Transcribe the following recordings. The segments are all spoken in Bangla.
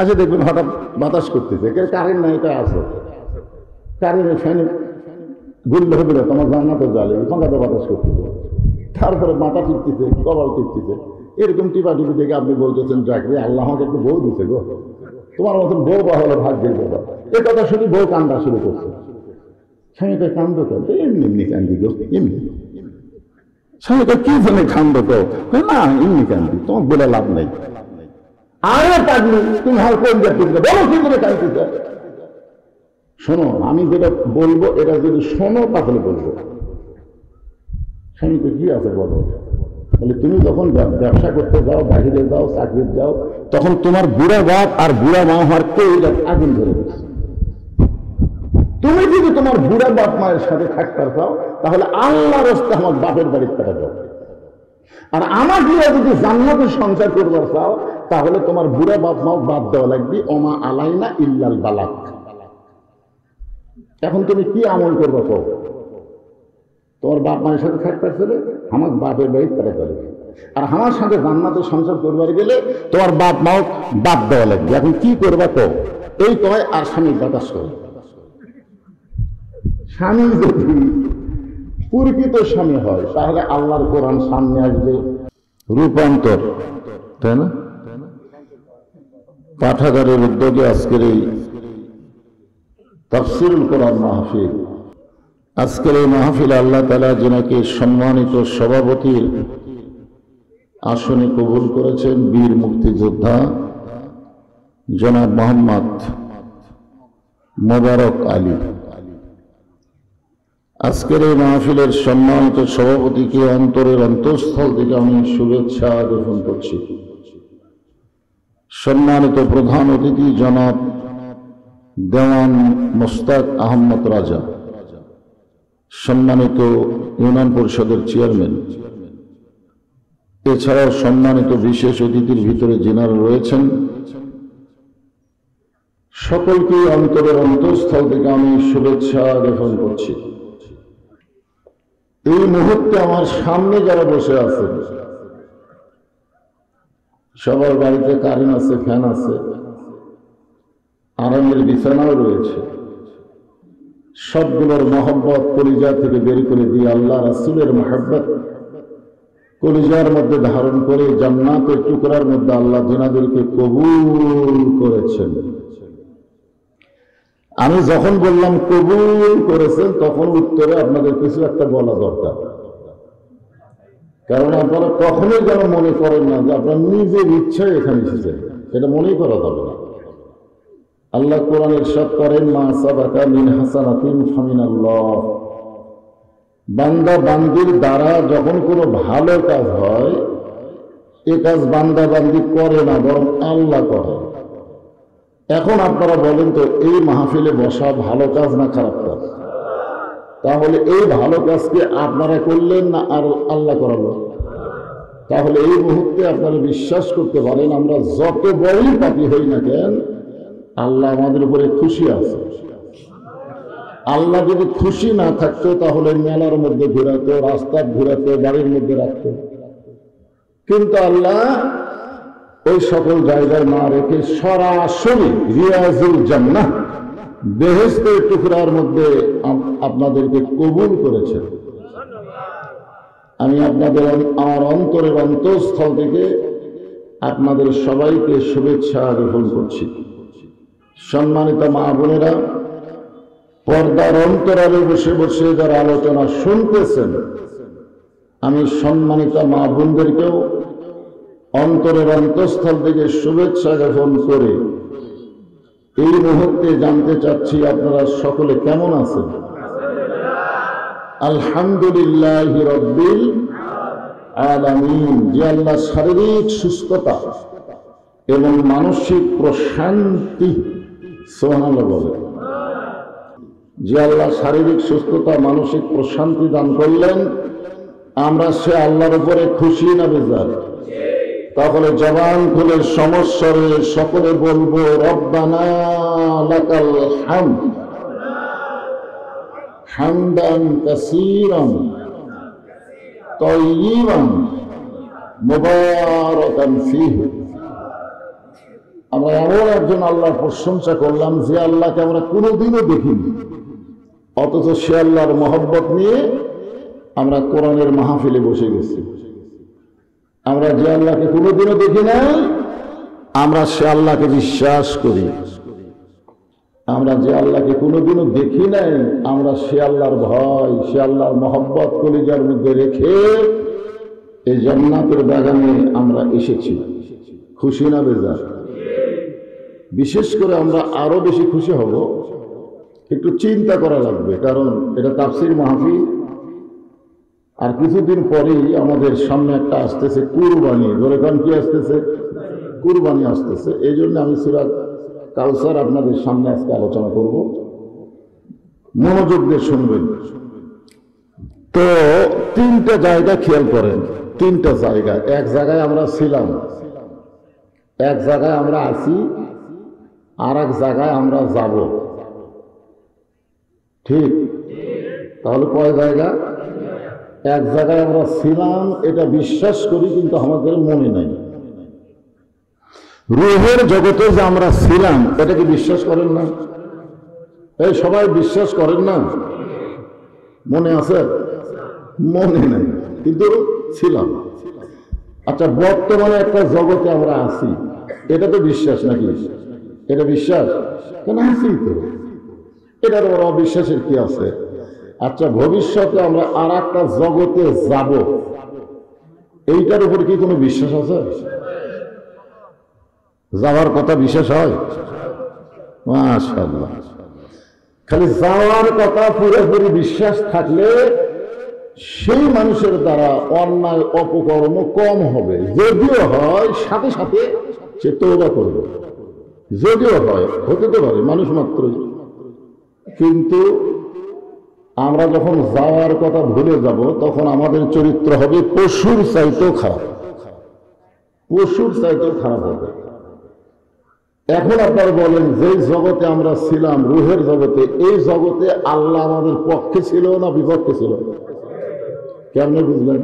আচ্ছা দেখবেন হঠাৎ বাতাস করতেছে, কারেন্ট নাই, এটা আছে কারেন্টের ফ্যান ঘুরলে হবে না, তোমার জান্নাতে জ্বালে পাঙ্খাতে বাতাস করতেছে, তারপরে মাথা টিপতেছে, কপাল টিপতেছে, এরকম টিপা টিপি থেকে আপনি বলতেছেন চাকরি আল্লাহ আমাকে একটু বউ দিছে গো, তোমার মতন বউ বা হলে ভাগ্যের ব্যাপার। এ কথা শুনি বউ কান্দা শুরু করছে। স্বামীকে কান্দ তো এমনি এমনি কান্দি গো, এমনি স্বামীকে কি জানে কান্দ তো না, এমনি কান্দি, তোমার বলে লাভ নেই। আরে পাগলি তুমি হাল কোন যাচ্ছি বলো কি করে কান্দিতে। শোনো আমি যেটা বলবো এটা যদি শোনো তাহলে বলবো। স্বামীকে কি আছে বলো, বলে তুমি যখন ব্যবসা করতে যাও, বাহিরে যাও, চাকরি যাও, তখন তোমার বুড়া বাপ আর বুড়া মা হওয়ার কেউ আগুন ধরে গেছে। তুমি যদি তোমার বুড়া বাপ মায়ের সাথে থাকতে চাও তাহলে আল্লাহর রাস্তা আমার বাপের বাড়ির টাকা যাও, আর আমার বুড়া যদি জান্নাতে সংসার করবার চাও তাহলে তোমার বুড়া বাপ মাও বাদ দেওয়া লাগবে, ওমা আলাইনা ইল্লাল বালাগ। এখন তুমি কি আমল করবো তো, তোমার বাপ মায়ের সাথে থাকতে চলে আমার বাপের বাড়ির টাকা যাবে, আর আমার সাথে জান্নাতে সংসার করবার গেলে তোমার বাপ মাও বাদ দেওয়া লাগবে। এখন কি করবা তো, এই কয় আর স্বামীর বাতাস করে। স্বামী যদি প্রকৃত স্বামী হয় তাহলে আল্লাহর কোরআন সামনে আসবে রূপান্তর, তাই না? পাঠাগারের উদ্যোগে আজকের এই তাফসীরুল কোরআন মাহফিল, আজকের এই মাহফিলে আল্লাহ তাআলা যিনাকে সম্মানিত সভাপতির আসনে কবুল করেছেন, বীর মুক্তিযোদ্ধা জনাব মোহাম্মদ মোবারক আলী। আজকের এই মাহফিলের সম্মানিত সভাপতিকে অন্তরের অন্তঃস্থল থেকে আমি শুভেচ্ছা জ্ঞাপন করছি। সম্মানিত প্রধান অতিথি জনাব দেওয়ান মোস্তাক আহমদ রাজা, সম্মানিত ইউনিয়ন পরিষদের চেয়ারম্যান, এছাড়াও সম্মানিত বিশেষ অতিথির ভিতরে যিনারা রয়েছেন, সকলকে অন্তরের অন্তঃস্থল থেকে আমি শুভেচ্ছা জ্ঞাপন করছি। এই মুহূর্তে আমার সামনে যারা বসে আছেন সবার বাড়িতে কারেন্ট আছে, ফ্যান আছে, আরামের বিছানাও রয়েছে, সবগুলোর মহব্বত কলিজা থেকে বের করে দিয়ে আল্লাহ রাসূলের মহব্বত কলিজার মধ্যে ধারণ করে জান্নাতের টুকরার মধ্যে আল্লাহ যিনাদেরকে কবুল করেছেন। আমি যখন বললাম কবুল করেছেন তখন উত্তরে আপনাদের কিছু একটা বলা দরকার, কারণ আপনারা কখনোই যেন মনে করেন না যে আপনার নিজের ইচ্ছায় এখানে এসেছেন, এটা মনেই করা যাবে না। আল্লাহ কোরআন ইরশাদ করেন, মা সাবাকা মিন হাসানাতিন ফামিনাল্লাহ, বান্দা বান্দির দ্বারা যখন কোনো ভালো কাজ হয় এ কাজ বান্দা বান্দি করে না, বরং আল্লাহ করে। এখন আপনারা বলেন তো এই মাহফিলে বসা ভালো কাজ না খারাপ কাজ? তাহলে এই ভালো কাজকে আপনারা করলেন না আর আল্লাহ করালো? তাহলে এই মুহূর্তে আপনারা বিশ্বাস করতে পারেন আমরা যত বড়ই পাপী হই না কেন আল্লাহ আমাদের উপরে খুশি আছে। আল্লাহ যদি খুশি না থাকতো তাহলে মেলার মধ্যে ঘুরাতো, রাস্তায় ঘুরাতো, বাড়ির মধ্যে রাখতো, কিন্তু আল্লাহ ওই সকল জায়গায় না রেখে সরাসরি রিয়াজুল জান্নাহ বেহেশতের টুকরার মধ্যে আপনাদেরকে কবুল করেছেন। আমি আপনাদের আমার অন্তরের অন্তঃস্থল থেকে আপনাদের সবাইকে শুভেচ্ছা জ্ঞাপন করছি। সম্মানিত মা বোনেরা, পর্দার অন্তরালে বসে বসে যারা আলোচনা শুনতেছেন, আমি সম্মানিত মা বোনদেরকেও অন্তরের অন্তঃস্থল থেকে শুভেচ্ছা জ্ঞাপন করে এই মুহূর্তে জানতে চাচ্ছি আপনারা সকলে কেমন আছেন? আলহামদুলিল্লাহ রাব্বিল আলামিন। যে আল্লাহ শারীরিক সুস্থতা এবং মানসিক প্রশান্তি, সুবহানাল্লাহ বলে, যে আল্লাহ শারীরিক সুস্থতা মানসিক প্রশান্তি দান করলেন, আমরা সে আল্লাহর উপরে খুশি না বেজার? তাহলে জবান খুলে সমস্বরে সকলে বলবো রব্বানা লাকাল হামদ হামদান কাসীরান তাইয়িবান মুবারাকান ফীহি। আমরা এমন একজন আল্লাহর প্রশংসা করলাম যে আল্লাহকে আমরা কোনোদিনও দেখিনি, অথচ সে আল্লাহর মহব্বত নিয়ে আমরা কোরআনের মাহফিলে বসে গেছি। আমরা যে আল্লাহকে কোনোদিনও দেখি নাই, আমরা সে আল্লাহকে বিশ্বাস করি। আমরা যে আল্লাহকে কোনোদিনও দেখি নাই, আমরা সে আল্লাহর ভয়, সে আল্লাহর মহব্বত কলিজার মধ্যে রেখে এই জান্নাতের বাগানে আমরা এসেছি। খুশি না বেজার? বিশেষ করে আমরা আরো বেশি খুশি হব, একটু চিন্তা করা লাগবে, কারণ এটা তাফসীর মাহফিল। আর কিছুদিন পরেই আমাদের সামনে একটা আসতেছে কুরবানি। ধরে কারণ কি আসতেছে? কুরবানি আসতেছে। এই জন্য আমি সূরা কাউসার আপনাদের সামনে আজকে আলোচনা করব, মনোযোগ দিয়ে শুনবেন। তো তিনটা জায়গা খেয়াল করেন, তিনটা জায়গা। এক জায়গায় আমরা ছিলাম, এক জায়গায় আমরা আছি, আর এক জায়গায় আমরা যাব। ঠিক? তাহলে কয় জায়গা? এক জায়গায় আমরা ছিলাম, এটা বিশ্বাস করি, কিন্তু আমাদের মনে নাই। রূহের জগতে যে আমরা ছিলাম, এটাকে বিশ্বাস করেন না? এই সবাই বিশ্বাস করেন না? মনে আছে? মনে নাই, কিন্তু ছিলাম। আচ্ছা, বর্তমানে একটা জগতে আমরা আছি, এটা তো বিশ্বাস নাকি? এটা বিশ্বাস? কেন আছি তো, এটার ওর অবিশ্বাসের কি আছে? আচ্ছা, ভবিষ্যতে আমরা আর একটা জগতে যাব, এইটার উপর কি কোনো বিশ্বাস আছে? যাওয়ার কথা বিশ্বাস হয়? মাশাআল্লাহ। খালি যাওয়ার কথা পুরোপুরি বিশ্বাস থাকলে সেই মানুষের দ্বারা অন্যায় অপকর্ম কম হবে। যদিও হয় সাথে সাথে সে তওবা করবে, যদিও হয়, হতে তো পারে, মানুষ মাত্রই। কিন্তু আমরা যখন যাওয়ার কথা ভুলে যাব, তখন আমাদের চরিত্র হবে পশুর চাইতেও খারাপ, পশুর চাইতেও খারাপ হবে। এখন আপনারা বলেন, যে জগতে আমরা ছিলাম, রূহের জগতে, এই জগতে আল্লাহ আমাদের পক্ষে ছিল না বিপক্ষে ছিল? কেমনে বুঝলেন?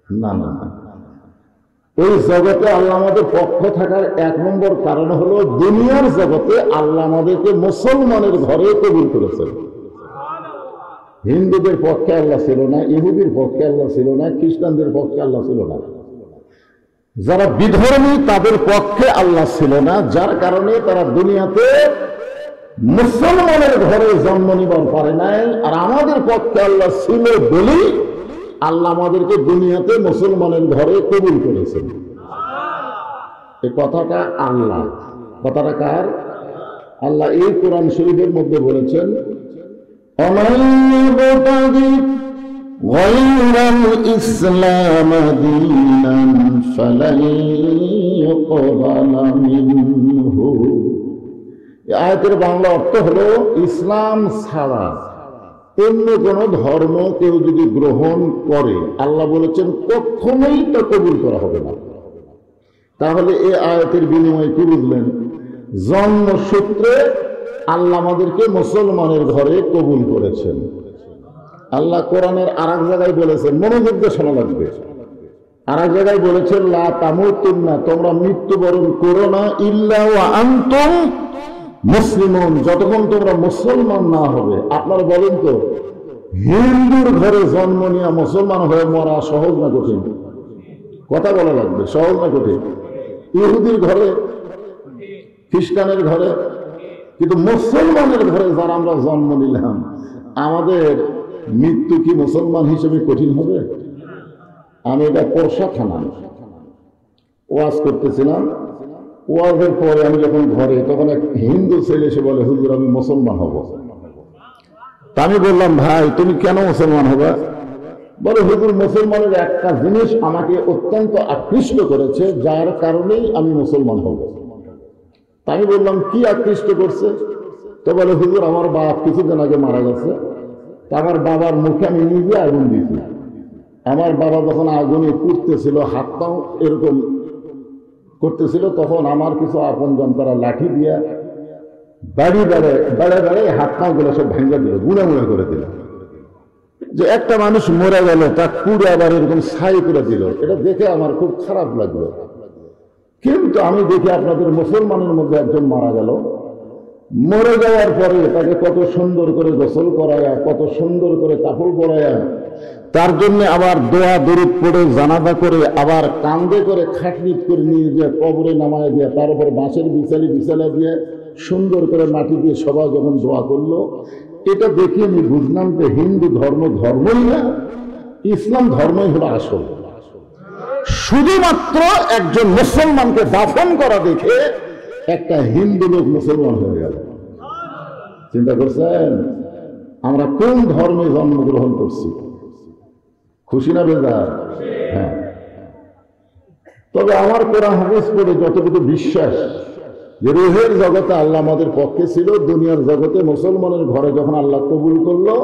না না, ওই জগতে আল্লাহ আমাদের পক্ষে থাকার এক নম্বর কারণ হলো, দুনিয়ার জগতে আল্লাহ আমাদেরকে মুসলমানের ঘরে কবুল করেছেন। হিন্দুদের পক্ষে আল্লাহ ছিল না, ইহুদির পক্ষে আল্লাহ ছিল না, খ্রিস্টানদের পক্ষে আল্লাহ ছিল না, যারা বিধর্মী তাদের পক্ষে আল্লাহ ছিল না, যার কারণে তারা দুনিয়াতে মুসলমানের ঘরে জন্ম নিবার পারে নাই। আর আমাদের পক্ষে আল্লাহ ছিল বলেই আল্লাহ আমাদেরকে দুনিয়াতে মুসলমানের ঘরে কবুল করেছেন। এই কথাটা আল্লাহ, কথাটা কার? আল্লাহ এই কোরআন শরীফের মধ্যে বলেছেন, ইসলাম দীনান ফালান ইউকবালা মিনহু। এই আয়াতের বাংলা অর্থ হলো, ইসলাম ছাড়া অন্য কোন ধর্ম কেউ যদি গ্রহণ করে, আল্লাহ বলেছেন কখনোই তা কবুল করা হবে না। তাহলে এই আয়াতের বিনিময়ে কি বুঝলেন? জন্মসূত্রে আল্লাহ আমাদেরকে মুসলমানের ঘরে কবুল করেছেন। আল্লাহ কোরআনের আর এক জায়গায় বলেছেন, মনোযোগ দিয়ে শোনা লাগবে, আর এক জায়গায় বলেছেন, লা তামুতুন্না, তোমরা মৃত্যুবরণ করো না, ইল্লা ওয়া আনতুম মুসলিমুন, যতক্ষণ তোমরা মুসলমান না হবে। আপনারা বলেন তো, হিন্দুর ঘরে জন্ম নিয়ে মুসলমান হয়ে মরা সহজ না কঠিন? কথা বলা লাগবে, সহজ না কঠিন? ইহুদির ঘরে, খ্রিস্টানের ঘরে, কিন্তু মুসলমানের ঘরে যারা আমরা জন্ম নিলাম, আমাদের মৃত্যু কি মুসলমান হিসেবে কঠিন হবে? আমি এটা পরশা থানায় ওয়াজ করতেছিলাম, ওয়াজের পরে আমি যখন ঘরে, তখন এক হিন্দু ছেলে এসে বলে, হুজুর আমি মুসলমান হব। তা আমি বললাম, ভাই তুমি কেন মুসলমান হবে? বলে, হুজুর মুসলমানের একটা জিনিস আমাকে অত্যন্ত আকৃষ্ট করেছে, যার কারণেই আমি মুসলমান হব। তা আমি বললাম, কি আকৃষ্ট করছে? তো বলে, হুজুর আমার বাপ কিছুদিন আগে মারা গেছে, তা আমার বাবার মুখে আমি নিজে আগুন দিয়েছি। আমার বাবা যখন আগুনে পুড়তেছিল, হাত পাও এরকম করতেছিল, তখন আমার কিছু আপনজন তারা লাঠি দিয়া বাড়ি বেড়ে হাত পা গুলো সব ভেঙে দিল, গুঁড়া গুঁড়া করে দিল। যে একটা মানুষ মরে গেল, তা পুড়ে আবার এরকম ছাই করে দিল, এটা দেখে আমার খুব খারাপ লাগলো। কিন্তু আমি দেখি আপনাদের মুসলমানের মধ্যে একজন মারা গেল, মরে যাওয়ার পরে তাকে কত সুন্দর করে গোসল করায়া, কত সুন্দর করে কাপড় পরায়া, তার জন্য আবার দোয়া দরুদ পড়ে জানাজা করে, আবার কান্দে করে খাটনিট করে নিয়ে যে কবরে নামায় দিয়ে, তার উপর বাঁশের বিছানা দিয়ে সুন্দর করে মাটি দিয়ে সবাই যখন দোয়া করলো, এটা দেখে আমি বুঝলাম যে হিন্দু ধর্মই না, ইসলাম ধর্মই হলো আসল। শুধুমাত্র একজন মুসলমানকে দাফন করা দেখে একটা হিন্দু লোক মুসলমান হয়ে গেল। চিন্তা করছেন আমরা কোন ধর্মে জন্মগ্রহণ করছি? খুশি না বেজার? হ্যাঁ। তবে আমার কোরআন হাদিস পড়ে যতটুকু বিশ্বাস যে রুহের জগতে আল্লাহ আমাদের পক্ষে ছিল, দুনিয়ার জগতে মুসলমানের ঘরে যখন আল্লাহ কবুল করলো,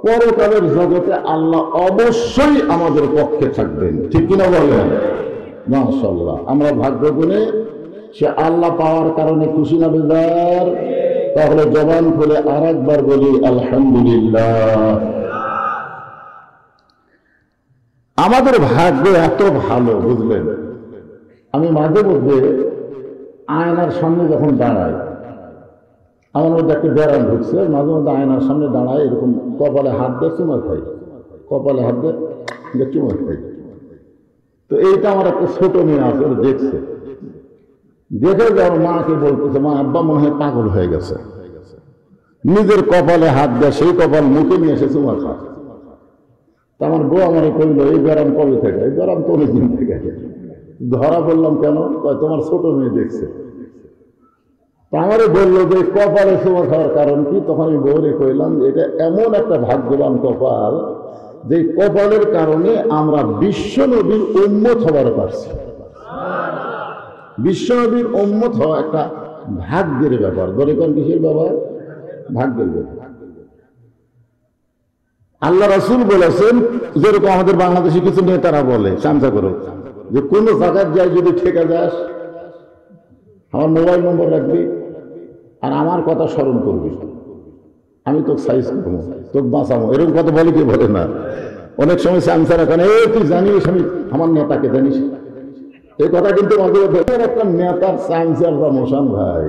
পরকালের জগতে আল্লাহ অবশ্যই আমাদের পক্ষে থাকবেন। ঠিক কিনা বলেন? মাশাআল্লাহ। আমরা ভাগ্য গুণে সে আল্লাহ পাওয়ার কারণে খুশি না বেজার? তাহলে জবান খুলে আর একবার বলি আলহামদুলিল্লাহ। আমাদের ভাগ্য এত ভালো, বুঝলেন? আমি মাঝে মধ্যে আয়নার সামনে যখন দাঁড়াই, আমার মধ্যে একটা ব্যারাম ঢুকছে, মাঝে মধ্যে আয়নার সামনে দাঁড়ায়, এরকম কপালে হাত দিয়ে চুমা খাই, কপালে হাত দিয়ে চুমা খাই। তো এইটা আমার একটা ছোট মেয়ে আছে, ওরা দেখছে, দেখে যে আমার মাকে বলতেছে, মা আব্বা মনে হয় পাগল হয়ে গেছে, নিজের কপালে হাত দেয়, সেই কপাল মুখে নিয়ে এসে চুমা খায়। তা আমার বউ আমারে কইল, এই ব্যারাম কবে থেকে? এই ব্যারাম তো অনেক দিন থেকে। ধরা বললাম কেন? তোমার ছোট মেয়ে দেখছে। তা আমারে বললো যে কপালে চুমা খাওয়ার কারণ কি? তখন আমি বউরে কইলাম এটা এমন একটা ভাগ্যবান কপাল, যে কপালের কারণে আমরা বিশ্বনবীর উম্মত হবার পারছি। বিশ্বনবীর উম্মত হওয়া একটা ভাগ্যের ব্যাপার। ধরে কোন কিসের ব্যাপার? ভাগ্যের ব্যাপার। আল্লাহ রাসূল বলেছেন, যেরকম আমাদের বাংলাদেশে কিছু নেতারা বলে চামচা করো, যে কোনো জায়গায় যাই যদি ঠেকা যাস, আমার মোবাইল নম্বর রাখবি আর আমার কথা স্মরণ করবি, আমি তোকে সাইজ করবো, তোকে বাঁচাবো, এরকম কথা বলে কি? বলে না। অনেক সময় চামচা রাখেন, তুই জানিস আমি আমার নেতাকে জানিস, এই কথা কিন্তু মাঝে মধ্যে একটা নেতার চামচার বা মোশান ভাই।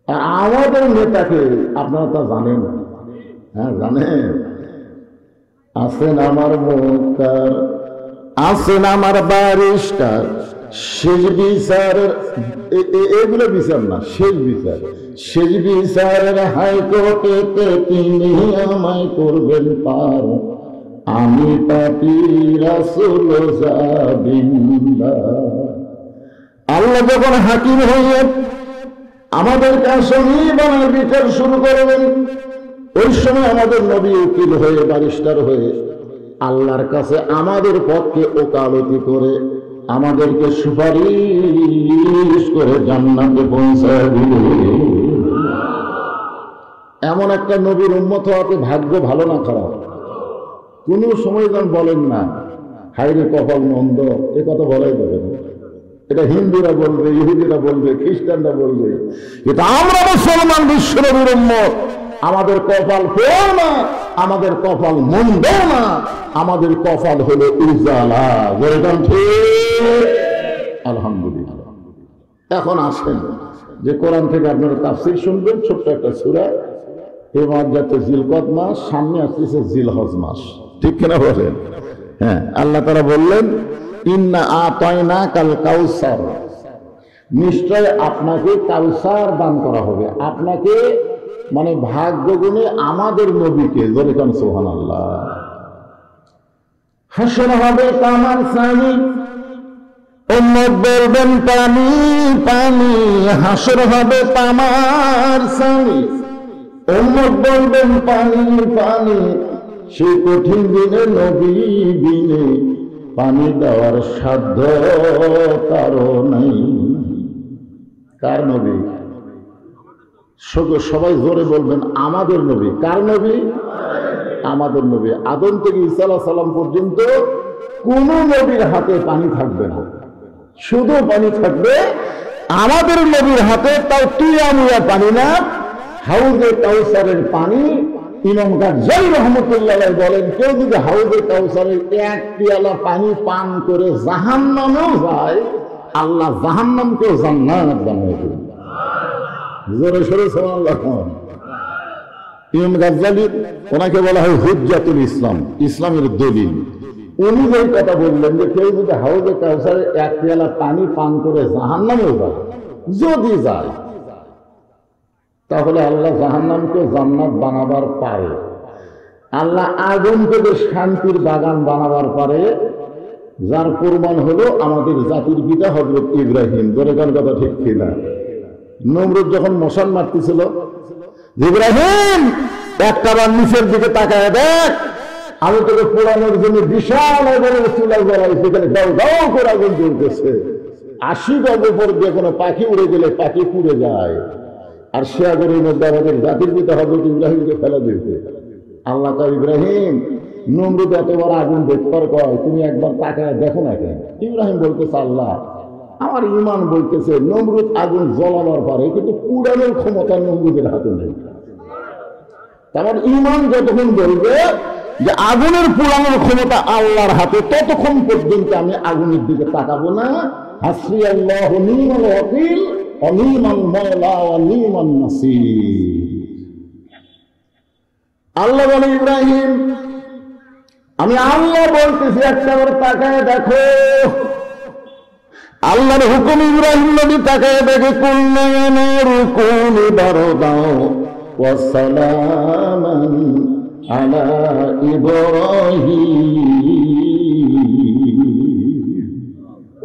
আর আমাদের নেতাকে আপনারা তা জানেন? হ্যাঁ জানেন। আছেন আমার মুক্তার, আছেন আমার ব্যারিস্টার, শেষ বিচার, এগুলো বিচার না, শেষ বিচার, শেষ বিচারের হাইকোর্টেতে তিনি আমায় করবেন পার, আমি পাপী রাসূল জাবিন্দা। আল্লাহ যখন হাকিম হয়ে আমাদের আসামি বানায় বিচার শুরু করবেন, ওই সময় আমাদের নবী উকিল হয়ে, ব্যারিস্টার হয়ে আল্লাহর কাছে আমাদের পক্ষে ওকালতি করে আমাদেরকে সুপারিশ করে জান্নাতে পৌঁছায় দিবে। এমন একটা নবীর উম্মত হওয়াতে ভাগ্য ভালো না খারাপ? কোনো সময় যেন বলেন না হায়রে কপাল মন্দ, এ কথা বলাই যাবে না। এটা হিন্দুরা বলবে, ইহুদিরা বলবে, খ্রিস্টানরা বলবে, কিন্তু আমরা মুসলমান বিশ্বনবীর উম্মত, আমাদের কপাল পেও না, আমাদের কপাল মন্দ না, আমাদের কপাল হলো উজালা। বলতাম ঠিক? আলহামদুলিল্লাহ। এখন আসেন যে কোরআন থেকে আপনারা তাফসীর শুনবেন, ছোট্ট একটা সূরা। এই মাস যাচ্ছে জিলকদ মাস, সামনে আসতেছে জিলহজ মাস, ঠিক কিনা বলেন? হ্যাঁ, আল্লাহ তাআলা বললেন ইন্না আতাইনাকাল কাউসার, নিশ্চয় আপনাকে কাউসার দান করা হবে। আপনাকে মানে ভাগ্য গুণে আমাদের নবীকে, জোরে কান সুবহানাল্লাহ। হাসর হবে তামার সানি, উম্মত বলবেন পানি পানি, হাসর হবে তামার সানি, উম্মত বলবেন পানি পানি, সেই কঠিন দিনে নবী বিনে পানি দেওয়ার সাধ্য কারো নাই। কার নবী? সবাই জোরে বলবেন আমাদের নবী। কার নবী? আমাদের নবী। আদম থেকে ঈসা আলাইহিস সালাম পর্যন্ত কোন নবীর হাতে পানি থাকবে না, শুধু পানি থাকবে আমাদের নবীর হাতে। তাও তুই আমি পানি না, হাউজে কাউসারের পানি ইমাম গাজ্জালী রহমতুল্লাহ বলেন, কেউ যদি হাউজে কাউসারের এক পিয়ালা পানি পান করে জাহান্নামেও যায়, আল্লাহ জাহান্নামকেও জান্নাত বানায় দেবেন। জোরে সোরে সুবহানাল্লাহ। ইমাম গাজ্জালী, ওনাকে বলা হয় হুজ্জাতুল ইসলাম, ইসলামের দলিল। উনি যে কথা বললেন যে কেউ যদি হাউজে কাউসারের এক পিয়ালা পানি পান করে জাহান্নামেও যায়, যদি যায়, তাহলে আল্লাহ জাহান্নামকে জান্নাত বানাবার পারে। আল্লাহ আগুন থেকে শান্তির বাগান বানাবার পারে, যার প্রমাণ হলো আমাদের জাতির পিতা হযরত ইব্রাহিম। দরকার কথা ঠিক কিনা? নমরুদ যখন মশাল মারতেছিল, ইব্রাহিম একটাবার নিচের দিকে তাকায় দেখ, আমি তোকে পোড়ানোর জন্য বিশাল আগুনের চুলা জ্বলাই, সেখানে দাও দাও করে আগুন জ্বলতেছে। 80 গজ উপর দিয়ে কোনো পাখি উড়ে গেলে পাখি পুড়ে যায়, আর সে আগুনের মধ্যে আমাদের জাতির পিতা হযরত ইব্রাহিমকে ফেলে দিয়েছে। আল্লাহ কয়, ইব্রাহিম নমরুদ এত বড় আগুন দেখবার কয়, তুমি একবার তাকায় দেখো না কেন? ইব্রাহিম বলতেছে, আল্লাহ আমার ঈমান বলতেছে নমরুদ আগুন জ্বলাবার পারে, কিন্তু পুড়ানোর ক্ষমতা নমরুদের হাতে নেই। আমার ঈমান যতক্ষণ বলবে যে আগুনের পুড়ানোর ক্ষমতা আল্লাহর হাতে, ততক্ষণ পর্যন্ত আমি আগুনের দিকে তাকাবো না। হাসবি আল্লাহু নি'মাল ওয়াকিল ওয়া নি'মাল মাওলা ওয়া নি'মান নাসীর। আল্লাহ বলে, ইব্রাহিম আমি আল্লাহ বলতেছি, একটাবার তাকায় দেখো। আল্লাহর হুকুম, ইব্রাহিম নবী তাকায় দেখে, কুলনা ইয়া নূরু কুনি বারদাও ওয়া সালামান আলা ইব্রাহিম।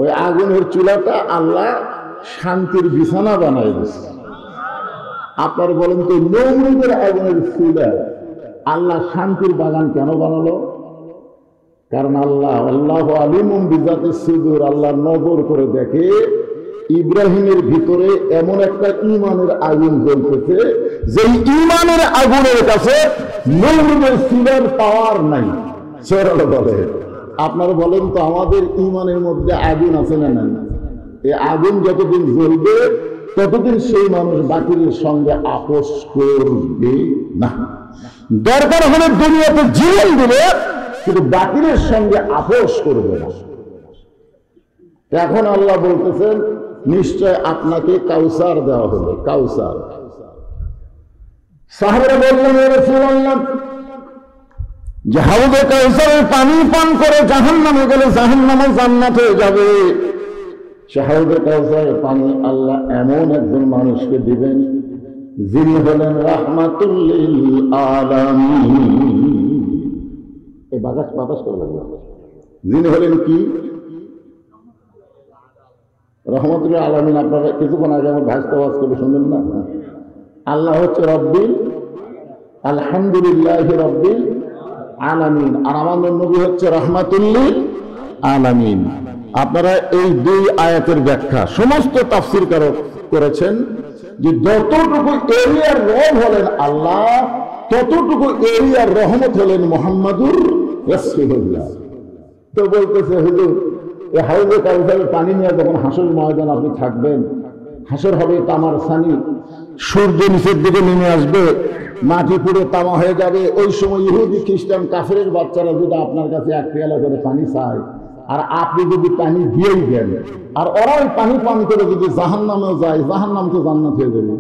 ওই আগুনের চুলাটা আল্লাহ শান্তির বিছানা বানাই দিয়েছে। আপনার বলেন তো, নমরুদের আগুনের চুলা আল্লাহ শান্তির বাগান কেন বানালো? কারণ আল্লাহু আলিমুম বিযাতিস সুদূর, আল্লাহ নজর করে দেখে ইব্রাহিমের ভিতরে এমন একটা ঈমানের আগুন জ্বলতেছে, যে ঈমানের আগুনের কাছে নমরুদের চুলার পাওয়ার নাই। সরল বলে, আপনারা বলেন তো, আমাদের ঈমানের মধ্যে আগুন আছে না নাই? এই আগুন যতদিন জ্বলবে ততদিন সেই মানুষ বাকিরের সঙ্গে আপোষ করবে না। দরকার হলে দুনিয়াতে জীবন দিবে, কিন্তু বাকিরের সঙ্গে আপোষ করবে না। এখন আল্লাহ বলতেছেন, নিশ্চয় আপনাকে কাউসার দেওয়া হবে। কাউসার। সাহাবারা বললেন, ইয়া রাসূলুল্লাহ, যে হাউজে কাউসারের পানি পান করে জাহান্নামে গেলে জাহান্নামে জান্নাত হয়ে যাবে। সে হাউজে কাউসারের পানি আল্লাহ এমন একজন মানুষকে দিবেন, যিনি হলেন রাহমাতুল লিল আলামিন। এই বাতাস করে লাগবে। যিনি হলেন কি? রহমাতুল লিল আলামিন। আপনারা কিছুক্ষণ আগে আমার ভাষা ওয়াজ করে শুনলেন না? আল্লাহ হচ্ছে রব্বিল, আলহামদুলিল্লাহি রব্বিল আলামিন, আর আমাদের নবী হচ্ছে রাহমাতুল লিল আলামিন। আপনারা এই দুই আয়াতের ব্যাখ্যা সমস্ত তাফসীরকারক করেছেন যে যতটুকু এরিয়ার রব হলেন আল্লাহ, ততটুকু এরিয়ার রহমত হলেন মুহাম্মাদুর রাসূলুল্লাহ। তো বলতেছে, হুজুর এই হাউজে কাউসারের পানি নিয়ে যখন হাসর ময়দান আপনি থাকবেন, হাসর হবে তামার ছানি, সূর্য নিচের দিকে নেমে আসবে, মাটি পুরো তামা হয়ে যাবে। ওই সময় ইহুদি খ্রিস্টান কাফেরের বাচ্চারা যদি আপনার কাছে এক পেয়ালা করে পানি চায়, আর আপনি যদি পানি দিয়েই দেন, আর ওরা ওই পানি পান করে যদি জাহান্নামেও যায়, জাহান্নাম তো জান্নাত হয়ে যাবে।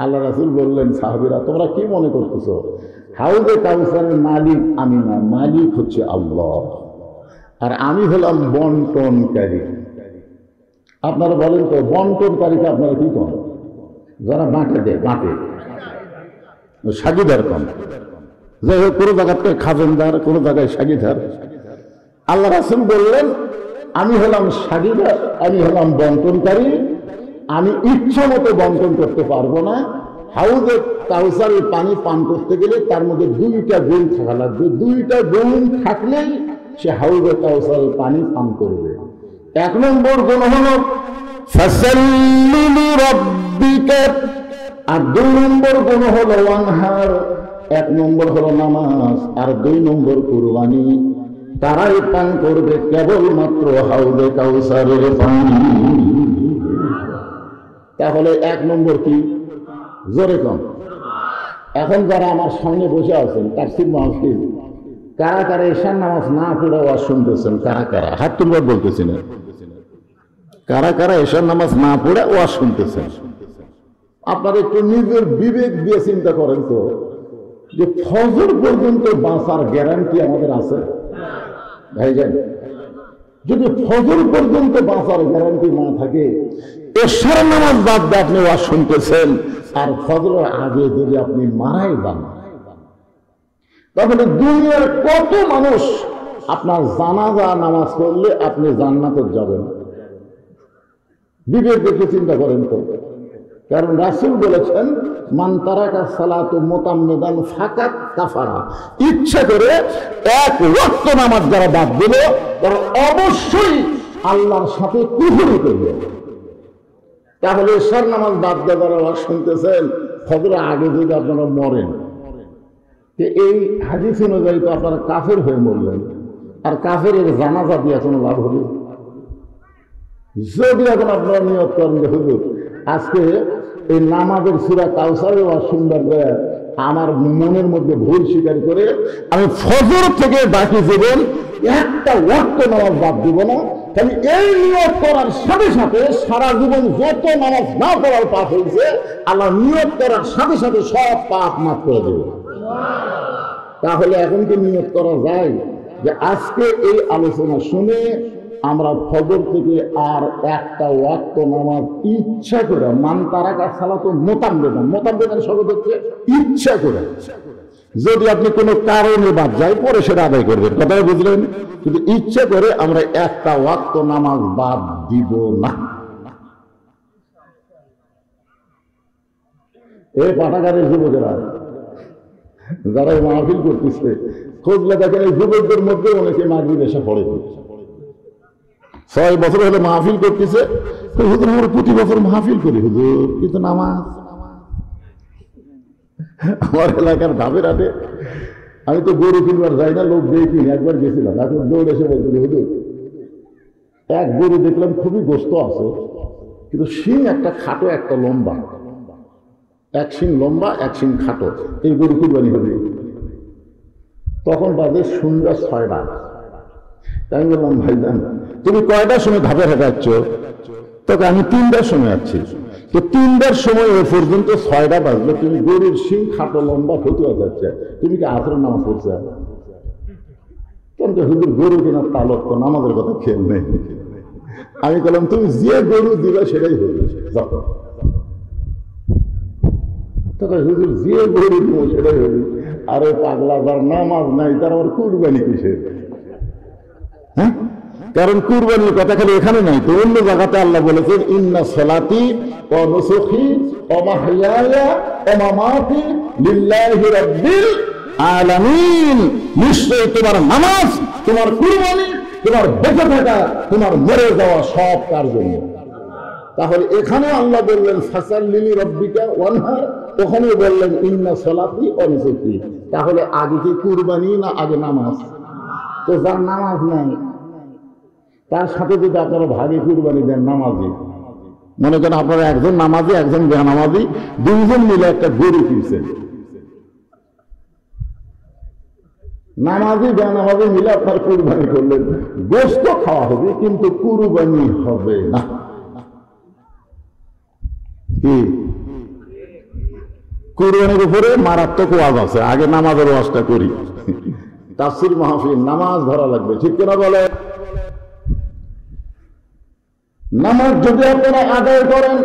আল্লাহ রাসূল বললেন, সাহাবীরা তোমরা কি মনে করতেছো? হাউজে কাউসারের মালিক আমি না, মালিক হচ্ছে আল্লাহ, আর আমি হলাম বন্টনকারী। আপনারা বলেন তো, বন্টনকারীকে আপনারা কি করেন? যারা বাঁটে দেয়, বাঁটে, সাগিদার কম। যাই হোক, কোনো জায়গাতে খাজনদার, কোনো জায়গায় সাগিদার। আল্লাহ রাসূল বললেন, আমি হলাম সাগিদার, আমি হলাম বন্টনকারী, আমি ইচ্ছা মতো বন্টন করতে পারবো না। হাউজে কাউসারের পানি পান করতে গেলে তার মধ্যে দুইটা গুণ থাকা লাগবে। দুইটা গুণ থাকলেই সে হাউজে কাউসারের পানি পান করবে। এক নম্বর গুণ হলো ফাসাল্লি লিরাব্বিকা, আর দুই নম্বর গুণ হলো ওয়ানহার। এক নম্বর হলো নামাজ, আর দুই নম্বর কুরবানি। তারাই পান করবে কেবলমাত্র হাউজে কাউসারের পানি। তাহলে এক নম্বর কি? জোরে কম। এখন যারা আমার সামনে বসে আছেন তাফসীর মাহফিল, কারা কারা এশার নামাজ না পড়ে ওয়াজ শুনতেছেন? কারা কারা হাত তুলবার বলতেছি না, কারা কারা এশার নামাজ না পড়ে ওয়াজ শুনতেছেন? আপনারা একটু নিজের বিবেক দিয়ে চিন্তা করেন তো, যে ফজর পর্যন্ত বাঁচার গ্যারান্টি আমাদের আছে ভাইজান? যদি ফজর পর্যন্ত বাঁচার গ্যারান্টি না থাকে, এশার নামাজ বাদ দিয়ে আপনি ওয়াজ শুনতেছেন, আর ফজরের আগে যদি আপনি মারাই যান, তাহলে দুনিয়ার কত মানুষ আপনার জানাজা নামাজ পড়লে আপনি জান্নাতে যাবেন? বিবেক দেখে চিন্তা করেন তো। কারণ রাসূল বলেছেন, মান তারাকা সালাতু মুতাম্মিদান ফাকাত কাফারা, ইচ্ছা করে এক ওয়াক্ত নামাজ যারা বাদ দিল তারা অবশ্যই আল্লাহর সাথে কুফরি করবে। তাহলে এশার নামাজ বাদ দিয়ে যারা ওয়াজ শুনতেছেন, ফজরের আগে যদি আপনারা মরেন, এই হাদিস অনুযায়ী তো আপনারা কাফের হয়ে মরলেন, আর কাফের জানাজা দিয়ে কোনো লাভ হবে? যদি এখন আপনারা নিয়ত করেন যে হুজুর আজকে এই নামাজের সূরা কাউসারের ওয়াজ শুনবার পরে আমার মনের মধ্যে ভুল স্বীকার করে আমি ফজর থেকে বাকি জীবন একটা ওয়াক্ত নামাজ বাদ দিব না, খালি এই নিয়ত করার সাথে সাথে সারা জীবন যত নামাজ না পড়ার পাপ হয়েছে আল্লাহ নিয়ত করার সাথে সাথে সব পাপ মাফ করে দেবে। তাহলে এখন কি নিয়ত করা যায় যে আজকে এই আলোচনা শুনে আমরা ফজর থেকে আর একটা ওয়াক্ত নামাজ ইচ্ছা করে, মান তারাকা সালাতু মুতাম্মিদান, মুতাম্মিদান শব্দ হচ্ছে ইচ্ছা করে, যদি আপনি কোনো কারণে বাদ যায় পরে সেটা আদায় করবেন, কথাটা বুঝলেন? কিন্তু ইচ্ছা করে আমরা একটা ওয়াক্ত নামাজ বাদ দিব না। এই পাঠাগারের যুবকেরা যারা মাহফিল করতেছে, খোঁজলে দেখেন এই যুবকদের মধ্যে অনেকে মাগরিব এসে পড়ে, 6 বছর হলে মাহফিল করতেছে, হুজুর আমরা প্রতি বছর মাহফিল করি হুজুর, কিন্তু নামাজ। আমার এলাকার ধাপের হাটে আমি তো গরু কিনবার যাই না, লোক দিয়ে কিনি, একবার গেছিলাম, এখন দৌড় এসে বলছিল হুজুর এক গরু দেখলাম খুবই গোস্ত আছে, কিন্তু শিং একটা খাটো একটা লম্বা, এক শিং লম্বা এক শিং খাটো, এই গরু কুরবানি হবে। তখন বাজে সন্ধ্যা 6টা। আমি বললাম ভাইজান তুমি কয়টার সময় ধাপে হাঁটাচ্ছ? তোকে আমি 3টার সময় আছি। তো 3টার সময় এ পর্যন্ত 6টা বাজলো, তুমি গরুর শিং খাটো লম্বা ফতুয়া যাচ্ছে, তুমি কি আসরের নামাজ পড়ছে? কিন্তু হুজুর গরু কেনার তালক তো নামাজের কথা খেয়াল নেই। আমি বললাম তুমি যে গরু দিবা সেটাই হবে, হুজুর যে গরু দিব সেটাই হবে। আরে পাগলা, যার নামাজ নাই তার আমার কুরবানি কিসের? হ্যাঁ, কারণ কুরবানির কথা খালি এখানে নাই তো, অন্য জায়গাতে আল্লাহ বলেছেন ইন্না সালাতি ওয়া নুসুকি ওয়া মাহইয়ায়া ওয়া মামাতি লিল্লাহি রাব্বিল আলামিন, নিশ্চয়ই তোমার নামাজ, তোমার কুরবানি, তোমার বেঁচে থাকা, তোমার মরে যাওয়া সব তার জন্য। তাহলে এখানে আল্লাহ বললেন ফাসাল্লি লিরাব্বিকা ওয়ানহার, ওখানে বললেন ইন্না সালাতি ওয়া নুসুকি। তাহলে আগে কি কুরবানি না আগে নামাজ? তো যার নামাজ নাই তার সাথে যদি আপনারা ভাগে কুরবানি দেন নামাজি, মনে করেন আপনারা একজন নামাজি একজন বেনামাজি, দুইজন মিলে একটা গরু কিনছেন, নামাজি বেনামাজি মিলে আপনার কুরবানি করলেন, গোশত খাওয়া হবে কিন্তু কুরবানি হবে না। কি কুরবানির উপরে মারাত্মক ওয়াজ আছে, আগে নামাজের ওয়াজটা করি। তাফসীর মাহফিল নামাজ ধরা লাগবে, ঠিক কিনা বলে? নামাজ যদি আপনারা আদায় করেন,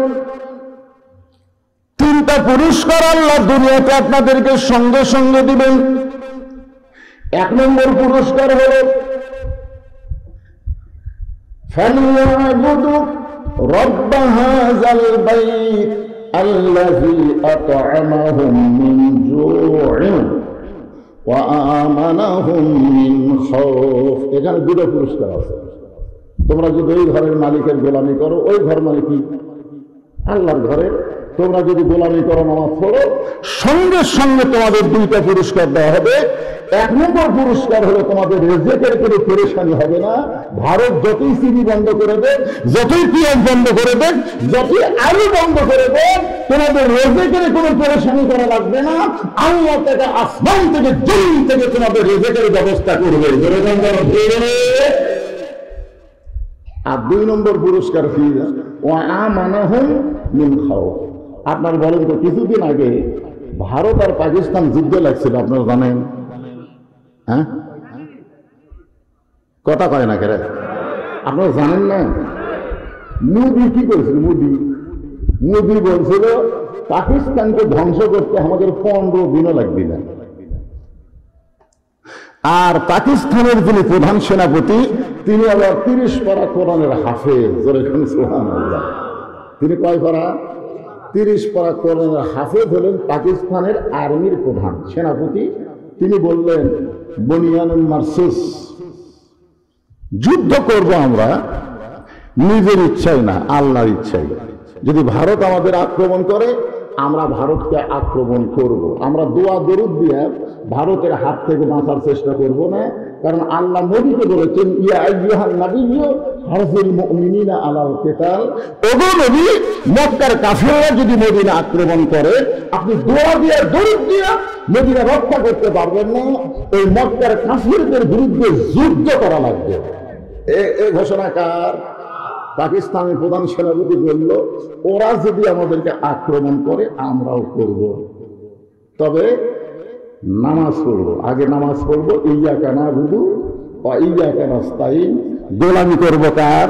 3টা পুরস্কার আল্লাহ দুনিয়াতে আপনাদেরকে সঙ্গে সঙ্গে দিবেন। 1 নম্বর পুরস্কার হল ফালিয়াবুদু রব্ব হাযাল বাইত আল্লাযী আত'আমাহুম মিন জু'ইন ওয়া আমানাহুম মিন খাউফ। এখানে 2টা পুরস্কার আছে। তোমরা যদি ওই ঘরের মালিকের গোলামি করো, ওই ঘর মানে কি? আল্লাহর ঘরের। তোমরা যদি গোলামি করো, নামাজ পড়ো, সঙ্গে সঙ্গে তোমাদের 2টা পুরস্কার দেওয়া হবে। এক নম্বর পুরস্কার হলো তোমাদের রেজেকের কোনো পেরেশানি হবে না। ভারত যতই চিনি বন্ধ করে দেয়, যতই পেঁয়াজ বন্ধ করে দেয়, যতই আলু বন্ধ করে দেয়, তোমাদের রেজেকের কোনো পেরেশানি করা লাগবে না। আল্লাহ থেকে, আসমান থেকে, জমিন থেকে তোমাদের রেজেকের ব্যবস্থা করবে। আর দুই নম্বর পুরস্কার কি? আপনার বলেন তো, কিছুদিন আগে ভারত আর পাকিস্তান যুদ্ধ লাগছিল, আপনারা জানেন? হ্যাঁ, কথা কয় না কেরে? আপনারা জানেন না? মোদি কি করেছিল? মোদি বলছিল পাকিস্তানকে ধ্বংস করতে আমাদের 15 দিনও লাগবে না। আর পাকিস্তানের যিনি প্রধান সেনাপতি, তিনি আবার 30 পারা কোরআনের হাফেজ। সুবহানাল্লাহ। তিনি কয় পারা? 30 পারা কোরআনের হাফেজ হলেন পাকিস্তানের আর্মির প্রধান সেনাপতি। তিনি বললেন, বনিয়ানুল মারসুস, যুদ্ধ করব আমরা নিজের ইচ্ছাই না, আল্লাহর ইচ্ছাই। যদি ভারত আমাদের আক্রমণ করে, আমরা ভারতকে আক্রমণ করব। আমরা দোয়া দরুদ দিয়ে ভারতের হাত থেকে বাঁচার চেষ্টা করব না, কারণ আল্লাহ নবীকে বলেছেন, ইয়া আইয়ুহান নাবিয়্যু হারফিল মুমিনিনা আলাল কিতাল। ওগো নবী, মক্কার কাফিররা যদি মদিনা আক্রমণ করে, আপনি দোয়া দিয়ে দরুদ দিয়ে মদিনা রক্ষা করতে পারবেন না। এই মক্কার কাফিরদের বিরুদ্ধে যুদ্ধ করা লাগবে। এই ঘোষণা কার? পাকিস্তানের প্রধান সেনাপতি বলল, ওরা যদি আমাদেরকে আক্রমণ করে আমরাও করব, তবে নামাজ পড়বো। আগে নামাজ পড়বো, ইয়্যাকা না'বুদু ওয়া ইয়্যাকা নাস্তাইন। গোলামি করবো কার?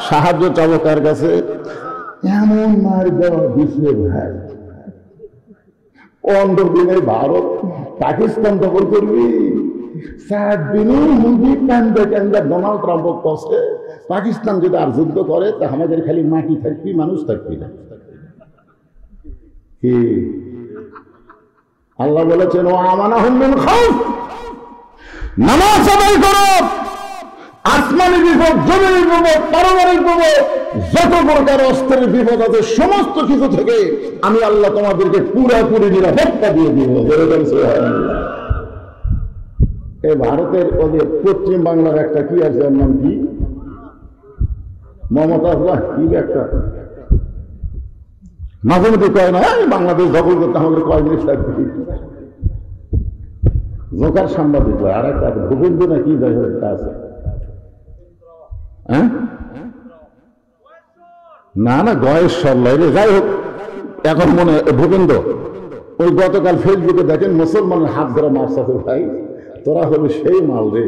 সাহায্য চাবো কার কাছে? এমন মার দেওয়া দিচ্ছে ভাই, 15 দিনে ভারত পাকিস্তান দখল করবি। 7 দিনে মোদি কান্দে কান্দে ডোনাল্ড ট্রাম্প কষে, পাকিস্তান যদি আর যুদ্ধ করে তা আমাদের খালি মাটি থাকবি, মানুষ থাকবি না। কি আল্লাহ বলেছেন, ও আমানাহুম মিন খাউফ, নামাজ আদায় করো। আসমানি বিপদ, জমির বিপদ, পারমাণবিক বিপদ, যত প্রকার অস্ত্রের বিপদ আছে, সমস্ত কিছু থেকে আমি আল্লাহ তোমাদেরকে পুরোপুরি নিরাপত্তা দিয়ে দিব। এই ভারতের ওদের পশ্চিম বাংলার একটা কি আছে, ওর নাম কি? মমতাজ কি একটা মাঝে মধ্যে কয় না, বাংলাদেশ দখল করতে আমাদের কয় মিনিট লাগবে। জোকার সাংবাদিক আর একটা ভূপেন্দ্র না কি যাই হোক আছে, হ্যাঁ না না গয়েশ্বর লাইরে, যাই হোক এখন মনে ভূপেন্দ্র। ওই গতকাল ফেসবুকে দেখেন, মুসলমানের হাত ধরে মারসাতে, ভাই তোরা হবি সেই মাল রে,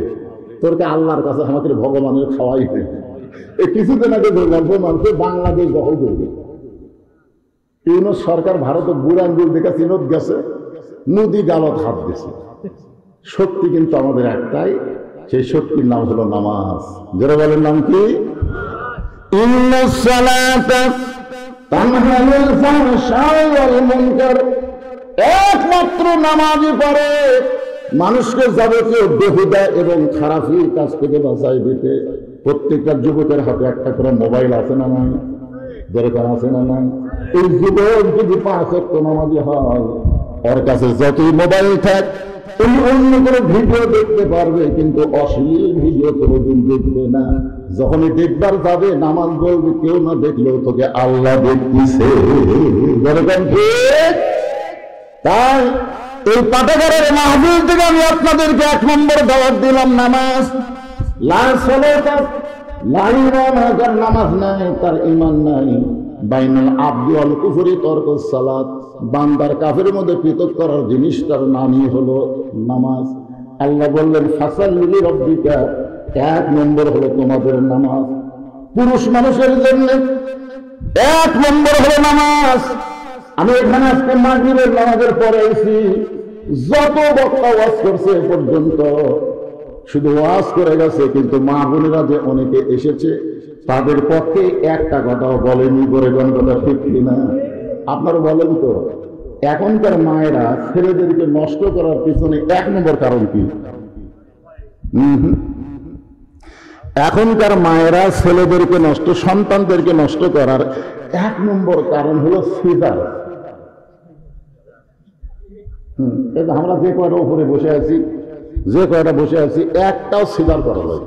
তোরকে আল্লাহর কাছে আমাকে ভগবানের খাওয়াই নেই। এই কিছুদিন আগে গল্প মানছে বাংলাদেশ দখল করবে। ইউনূস সরকার ভারত বুড়াঙ্গুল দেখে চিনত গেছে, নদী গালত হাত দিছে। শক্তি কিন্তু আমাদের একটাই, সেই শক্তির নাম হলো নামাজ। যারা বলেন নাম কি? ইন্নাস সালাতা তানহা আনিল ফাহশাই ওয়াল মুনকার। একমাত্র নামাজই পারে মানুষকে যাবতীয় বেহুদা এবং খারাপির কাছ থেকে বাঁচাই দিতে। প্রত্যেকটা যুবকের হাতে একটা করে মোবাইল আছে না নাই? দরকার আছে না নাই? এই যুবক যদি 5 ওয়াক্ত নামাজি হয়, ওর কাছে যতই মোবাইল থাক, তুমি অন্য কোনো ভিডিও দেখতে পারবে, কিন্তু অশ্লীল ভিডিও কোনোদিন দেখবে না। যখনই দেখবার যাবে, নামাজ বলবে, কেউ না দেখলেও তোকে আল্লাহ দেখতেছে। তাই এই পাঠাগারের মাহফিল থেকে আমি আপনাদেরকে 1 নম্বর দাওয়াত দিলাম, নামাজ। যার নামাজ নাই তার ঈমান নাই। বাইনাল আবদি ওয়াল কুফরি তরকুস সালাত। বান্দার কাফের মধ্যে পৃথক করার জিনিসটার নামই হলো নামাজ। আল্লাহ বললেন, ফাসাল্লি লিরাব্বিকা, 1 নম্বর হলো তোমাদের নামাজ। পুরুষ মানুষের জন্য 1 নম্বর হলো নামাজ। আমি এখানে আজকে মাগরিবের নামাজের পরে এসেছি, যত বক্তা ওয়াজ করছে এ পর্যন্ত শুধু ওয়াজ করে গেছে, কিন্তু মা বোনেরা যে অনেকে এসেছে তাদের পক্ষে একটা কথাও বলেনি। করে কথা ঠিক কিনা? আপনারা বলেন তো, এখনকার মায়েরা ছেলেদেরকে নষ্ট করার পিছনে 1 নম্বর কারণ কি? এখনকার মায়েরা ছেলেদেরকে নষ্ট, সন্তানদেরকে নষ্ট করার 1 নম্বর কারণ হলো সিজার। আমরা যে কয়টা উপরে বসে আছি, যে কয়টা বসে আছি একটাও স্বীকার করা নয়,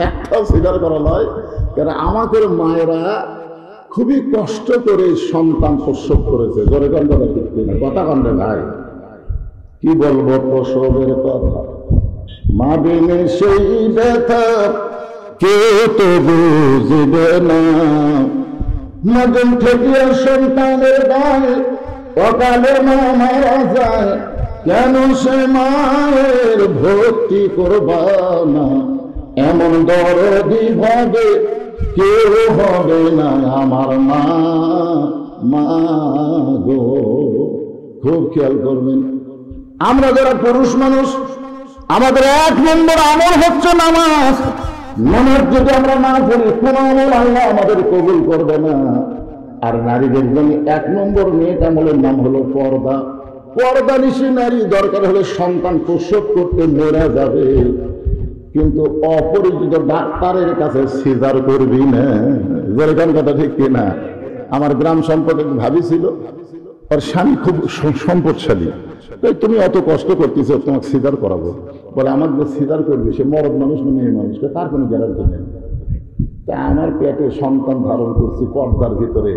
একটাও স্বীকার করা নয়। কেন আমাদের মায়েরা খুবই কষ্ট করে সন্তান প্রসব করেছে। জোরে কন কথা ঠিক কিনা? কথা কন্ডে ভাই, কি বলবো প্রসবের কথা, মা বিনে সেই ব্যথা কেউ তো বুঝবে না। মাজন থেকে সন্তানের গায়ে অকালে মা মারা যায়, কেন সে মায়ের ভক্তি করবা না? এমন দরদি ভাবে কেউ হবে না আমার মা, মা গো। খুব খেয়াল করবেন, আমরা যারা পুরুষ মানুষ আমাদের 1 নম্বর আমল হচ্ছে নামাজ। নামাজ যদি আমরা না পড়ি কোন আমল আল্লাহ আমাদের কবুল করবে না। আর নারীদের জন্য 1 নম্বর নেক আমলের নাম হলো পর্দা। পর্দা নিশি নারী দরকার হলে সন্তান প্রসব করতে মরে যাবে, কিন্তু অপরিচিত ডাক্তারের কাছে সিজার করবি না। যেরকম কথা ঠিক কিনা? আমার গ্রাম সম্পর্কে ভাবি ছিল, ওর স্বামী খুব সম্পদশালী, তাই তুমি অত কষ্ট করতেছ, তোমাকে সিজার করাবো। বলে আমার যে সিজার করবি সে মরদ মানুষ না মেয়ে মানুষ, তার কোনো গ্যারান্টি নেই। তা আমার পেটে সন্তান ধারণ করছি পর্দার ভিতরে,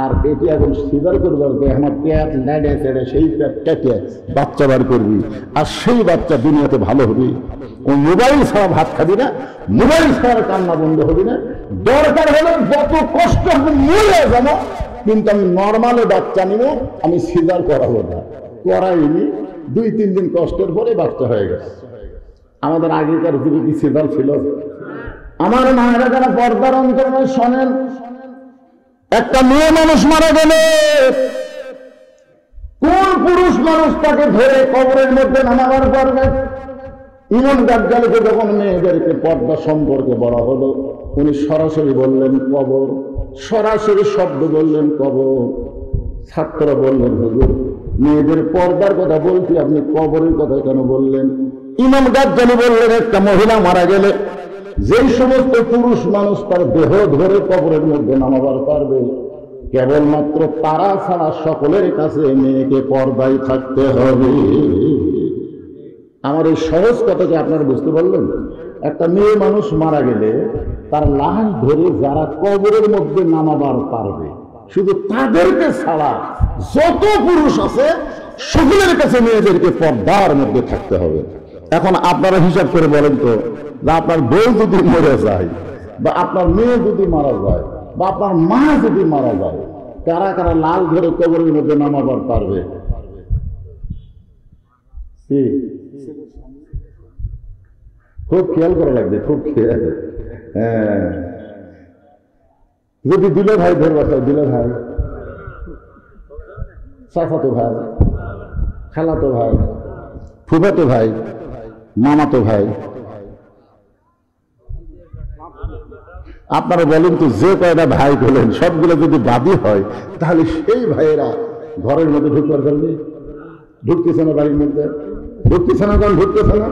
আর এটি এখন সিজার করবার আমার পেট নেড়ে চেড়ে সেই পেট কেটে বাচ্চা বার করবি, আর সেই বাচ্চা দুনিয়াতে ভালো হবে। ও মোবাইল ছাড়া ভাত খাবি না, মোবাইল ছাড়া কান্না বন্ধ হবি না, দরকার হলে যত কষ্ট মরে যাবো, কিন্তু আমি নর্মালে বাচ্চা নিব, আমি সিজার করাবো না। করাইনি, 2-3 দিন কষ্টের পরে বাচ্চা হয়ে গেছে। আমাদের আগেকার যুগে কি সিজার ছিল? আমার মায়েরা যারা পর্দার অন্তরে শোনেন, একটা মেয়ে মানুষ মারা গেলে কোন পুরুষ মানুষ তাকে ধরে কবরের মধ্যে নামাবার পারবে? ইমাম গাজ্জালীকে যখন মেয়েদেরকে পর্দা সম্পর্কে বলা হলো, উনি সরাসরি বললেন কবর, সরাসরি শব্দ বললেন কবর। ছাত্ররা বললেন হুজুর, মেয়েদের পর্দার কথা বলছি, আপনি কবরের কথা কেন বললেন? ইমাম গাজ্জালী বললেন, একটা মহিলা মারা গেলে যেই সমস্ত পুরুষ মানুষ তার দেহ ধরে কবরের মধ্যে নামাবার পারবে, কেবলমাত্র তারা ছাড়া সকলের কাছে মেয়েকে পর্দায় থাকতে হবে। আমার এই সহজ কথাকে আপনারা বুঝতে পারলেন? একটা মেয়ে মানুষ মারা গেলে তার লাশ ধরে যারা কবরের মধ্যে নামাবার পারবে, শুধু তাদেরকে ছাড়া যত পুরুষ আছে সকলের কাছে মেয়েদেরকে পর্দার মধ্যে থাকতে হবে। এখন আপনারা হিসাব করে বলেন তো, যে আপনার বউ যদি মরে যায়, বা আপনার মেয়ে যদি মারা যায়, বা আপনার মা যদি মারা যায়, কারা কারা লাল ধরে কবরের মধ্যে নামাবার পারবে? খুব খেয়াল করা লাগবে, খুব খেয়াল। হ্যাঁ, যদি দিলে ভাই ধরে বাসায়, দিলে ভাই, চাচাতো ভাই, খালাতো ভাই, ফুফাতো ভাই, মামাতো ভাই, আপনারা বলেন তো, যে কয়টা ভাই বলেন সবগুলো যদি বাদী হয়, তাহলে সেই ভাইয়েরা ঘরের মধ্যে ঢুকতে পারবে? ঢুকতেছে না, বাড়ির মধ্যে ঢুকতেছে না, কারণ ঢুকতেছে না।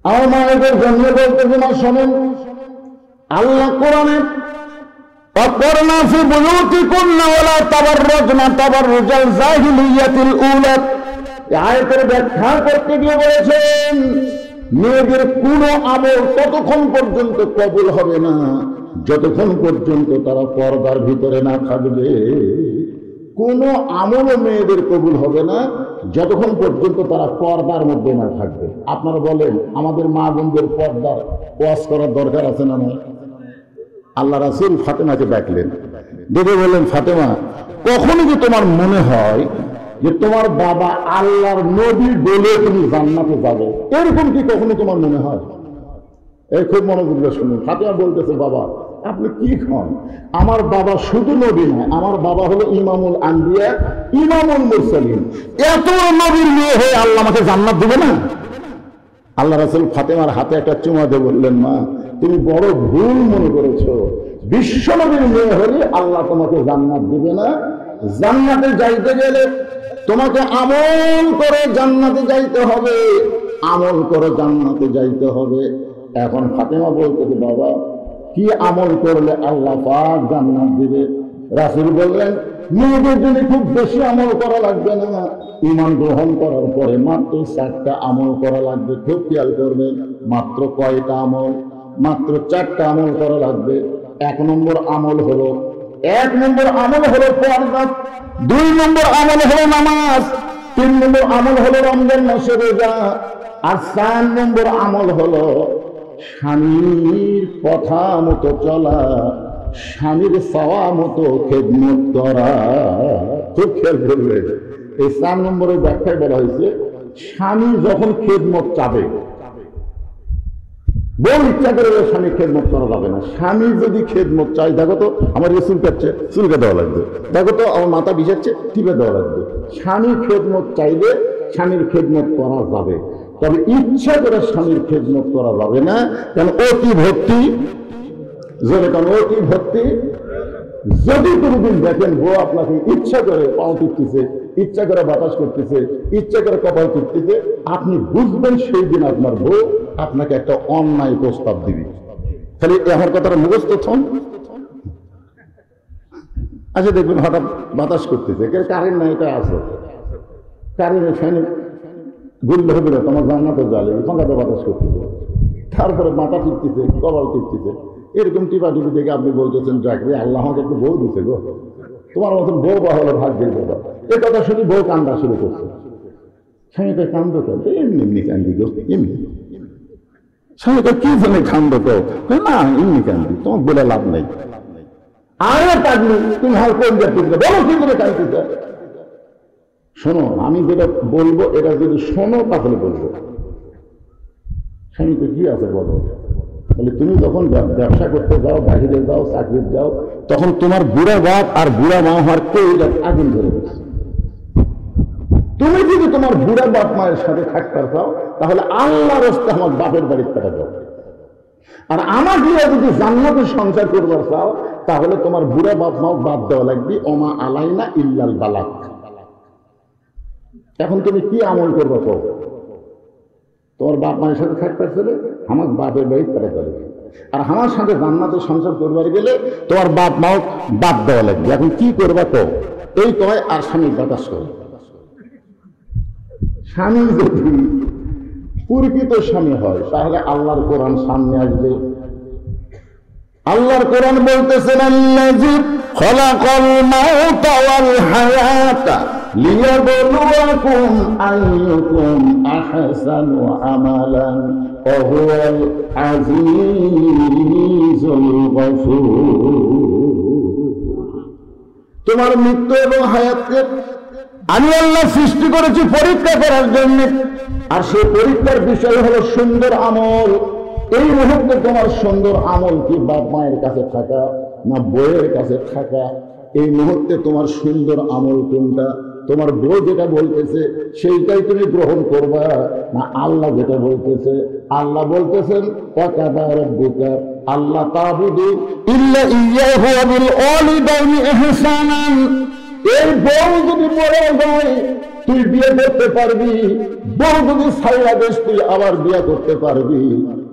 আমার মায়েদের জন্য বলতেছে, না শোনেন, আল্লাহ কোরআনে অপরনা ফি বুয়ুতিকুন্না ওয়ালা তাবাররাজনা তাবাররুজাল জাহিলিয়াতিল উলা, এই আয়াতের ব্যাখ্যা করতে গিয়ে বলেছেন, মেয়েদের কোন আমল ততক্ষণ পর্যন্ত কবুল হবে না যতক্ষণ পর্যন্ত তারা পর্দার ভিতরে না থাকবে। কোন আমল মেয়েদের কবুল হবে না যতক্ষণ পর্যন্ত তারা পর্দার মধ্যে না থাকবে। আপনারা বলেন, আমাদের মা বোনদের পর্দার ওয়াজ করার দরকার আছে না নয়? আল্লাহ রাসূল ফাতেমাকে ডাকলেন, ডেকে বললেন, ফাতেমা, কখনো কি তোমার মনে হয় যে তোমার বাবা আল্লাহর নবী বলে তুমি জান্নাতে যাবে? এরকম কি কখনো তোমার মনে হয়? এই খুব মনোযোগ দিয়ে শুনুন। ফাতেমা বলতেছে, বাবা আপনি কি খান? আমার বাবা শুধু নবী না, আমার বাবা হলো ইমামুল আম্বিয়া, ইমামুল মুরসালিন। এত নবীর মেয়ে হয়ে আল্লাহ আমাকে জান্নাত দেবে না? আল্লাহ রাসূল ফাতেমার হাতে একটা চুমা দিয়ে বললেন, মা তুমি বড় ভুল মনে করেছো। বিশ্ব নবীর মেয়ে হলে আল্লাহ তোমাকে জান্নাত দিবে না। জান্নাতে যাইতে গেলে তোমাকে আমল করে জান্নাতে যাইতে হবে, আমল করে জান্নাতে যাইতে হবে। এখন ফাতেমা বলতেছে, বাবা কি আমল করলে আল্লাহ পাক জান্নাত দিবে? রাসূল বললেন মেয়েদের জন্য খুব বেশি আমল করা লাগবে না, ঈমান গ্রহণ করার পরে মাত্র 4টা আমল করা লাগবে। খুব খেয়াল করবেন, মাত্র কয়টা আমল? মাত্র 4টা আমল করা লাগবে। 1 নম্বর আমল হলো পর্দা, 2 নম্বর আমল হলো নামাজ, 3 নম্বর আমল হলো রমজান মাসের রোজা, আর 4 নম্বর আমল হলো স্বামীর কথা মতো চলা, স্বামীর চাওয়া মতো খেদমত করা। খুব খেয়াল করবে, এই 4 নম্বরের ব্যাখ্যায় বলা হয়েছে স্বামী যখন খেদমত চাবে, বউ ইচ্ছা করে স্বামী খেদমত করা যাবে না। স্বামী যদি খেদমত চাই, দেখো তো আমার চুল কাটছে, চুলকে দেওয়া লাগবে, দেখো তো আমার মাথা ভিজাচ্ছে, টিপে দেওয়া লাগবে। স্বামী খেদমত চাইলে স্বামীর খেদমত করা যাবে, তবে ইচ্ছা করে স্বামীর খেদমত করা যাবে না। কেন? অতি ভক্তি, যদি কোনোদিন দেখেন বউ আপনাকে ইচ্ছা করে পাও টিপতেছে, ইচ্ছা করে বাতাস করতেছে, ইচ্ছা করে কপাল টিপতেছে, আপনি বুঝবেন সেই দিন আপনার বউ আপনাকে একটা অন্যায় প্রস্তাব দিবে। তাহলে আমার কথাটা মুখস্থ থন। আচ্ছা দেখবেন হঠাৎ বাতাস করতেছে, কারেন্ট নাই, এটা আছে, কারেন্টের ফ্যানে ঘুরলে হবে না, তোমার জান্নাতে জ্বালে, ফাঁকাতে বাতাস করতেছে, তারপরে মাথা টিপতেছে, কপাল টিপতেছে, এরকম টিপা টিপি থেকে আপনি বলতেছেন চাকরি আল্লাহ আমাকে একটু বউ দিছে গো, তোমার মতন বউ বা হলো ভাগ্যের কথা। এ কথা শুনি বউ কান্দা শুরু করছে। স্বামীকে কান্দ তো এমনি কান্দি গো, এমনি। স্বামীকে কি জানে কান্দ তো না, এমনি কান্দি, তোমার বলে লাভ নেই। আরে পাগলি তুমি হাল কোন যাচ্ছি বলো, কি করে কান্দিতে? শোনো, আমি যেটা বলবো এটা যদি শোনো তাহলে বলবো। স্বামীকে কি আছে বলো? তাহলে তুমি যখন ব্যবসা করতে যাও, বাহিরে যাও, চাকরি যাও, তখন তোমার বুড়া বাপ আর বুড়া মা হওয়ার কেউ আগুন ধরে গেছে। তুমি যদি তোমার বুড়া বাপ মায়ের সাথে থাকতে চাও, তাহলে আল্লাহর রাস্তে আমার বাপের বাড়ির টাকা যাও। আর আমার গিয়ে যদি জান্নাতে সংসার করবার চাও, তাহলে তোমার বুড়া বাপ মাও বাদ দেওয়া লাগবে, ওমা আলাইনা ইল্লাল বালাগ। এখন তুমি কি আমল করবো? তো তোমার বাপ মায়ের সাথে থাকতে চলে আমার বাপের বাড়ির টাকা চলে, আর আমার সাথে জান্নাতে সংসার করবার গেলে তোমার বাপ মাও বাদ দেওয়া লাগবে। এখন কি করবা? তো এই কয় আর স্বামীর বাতাস করে। স্বামী যদি প্রকৃত স্বামী হয়, তাহলে আল্লাহর কোরআন সামনে আসবে। আল্লাহর কোরআন বলতেছেন, আল্লাযী খালাকাল মাউতা ওয়াল হায়াতা লিয়াবলুয়াকুম আইয়ুকুম আহসানু আমালান ওয়া হুয়াল আজিজুল গফুর। তোমার মৃত্যু এবং হায়াতকে আমি আল্লাহ সৃষ্টি করেছি পরীক্ষা করার জন্য, আর সেই পরীক্ষার বিষয় হলো সুন্দর আমল। এই মুহূর্তে তোমার সুন্দর আমল কি বাপ মায়ের কাছে থাকা না বউয়ের কাছে থাকা? এই মুহূর্তে তোমার সুন্দর আমল কোনটা? তোমার বউ যেটা বলতেছে সেইটাই তুমি গ্রহণ করবা না আল্লাহ যেটা বলতেছে? আল্লাহ বলতেছেন ওয়াকাদা রাব্বুকা আল্লা তা'বুদু ইল্লা ইয়্যাহু ওয়া বিল ওয়ালিদাইনি ইহসানান। এই বউ যদি মরে যায় তুই বিয়ে করতে পারবি, বউ যদি ছাইড়া দেশ তুই আবার বিয়ে করতে পারবি।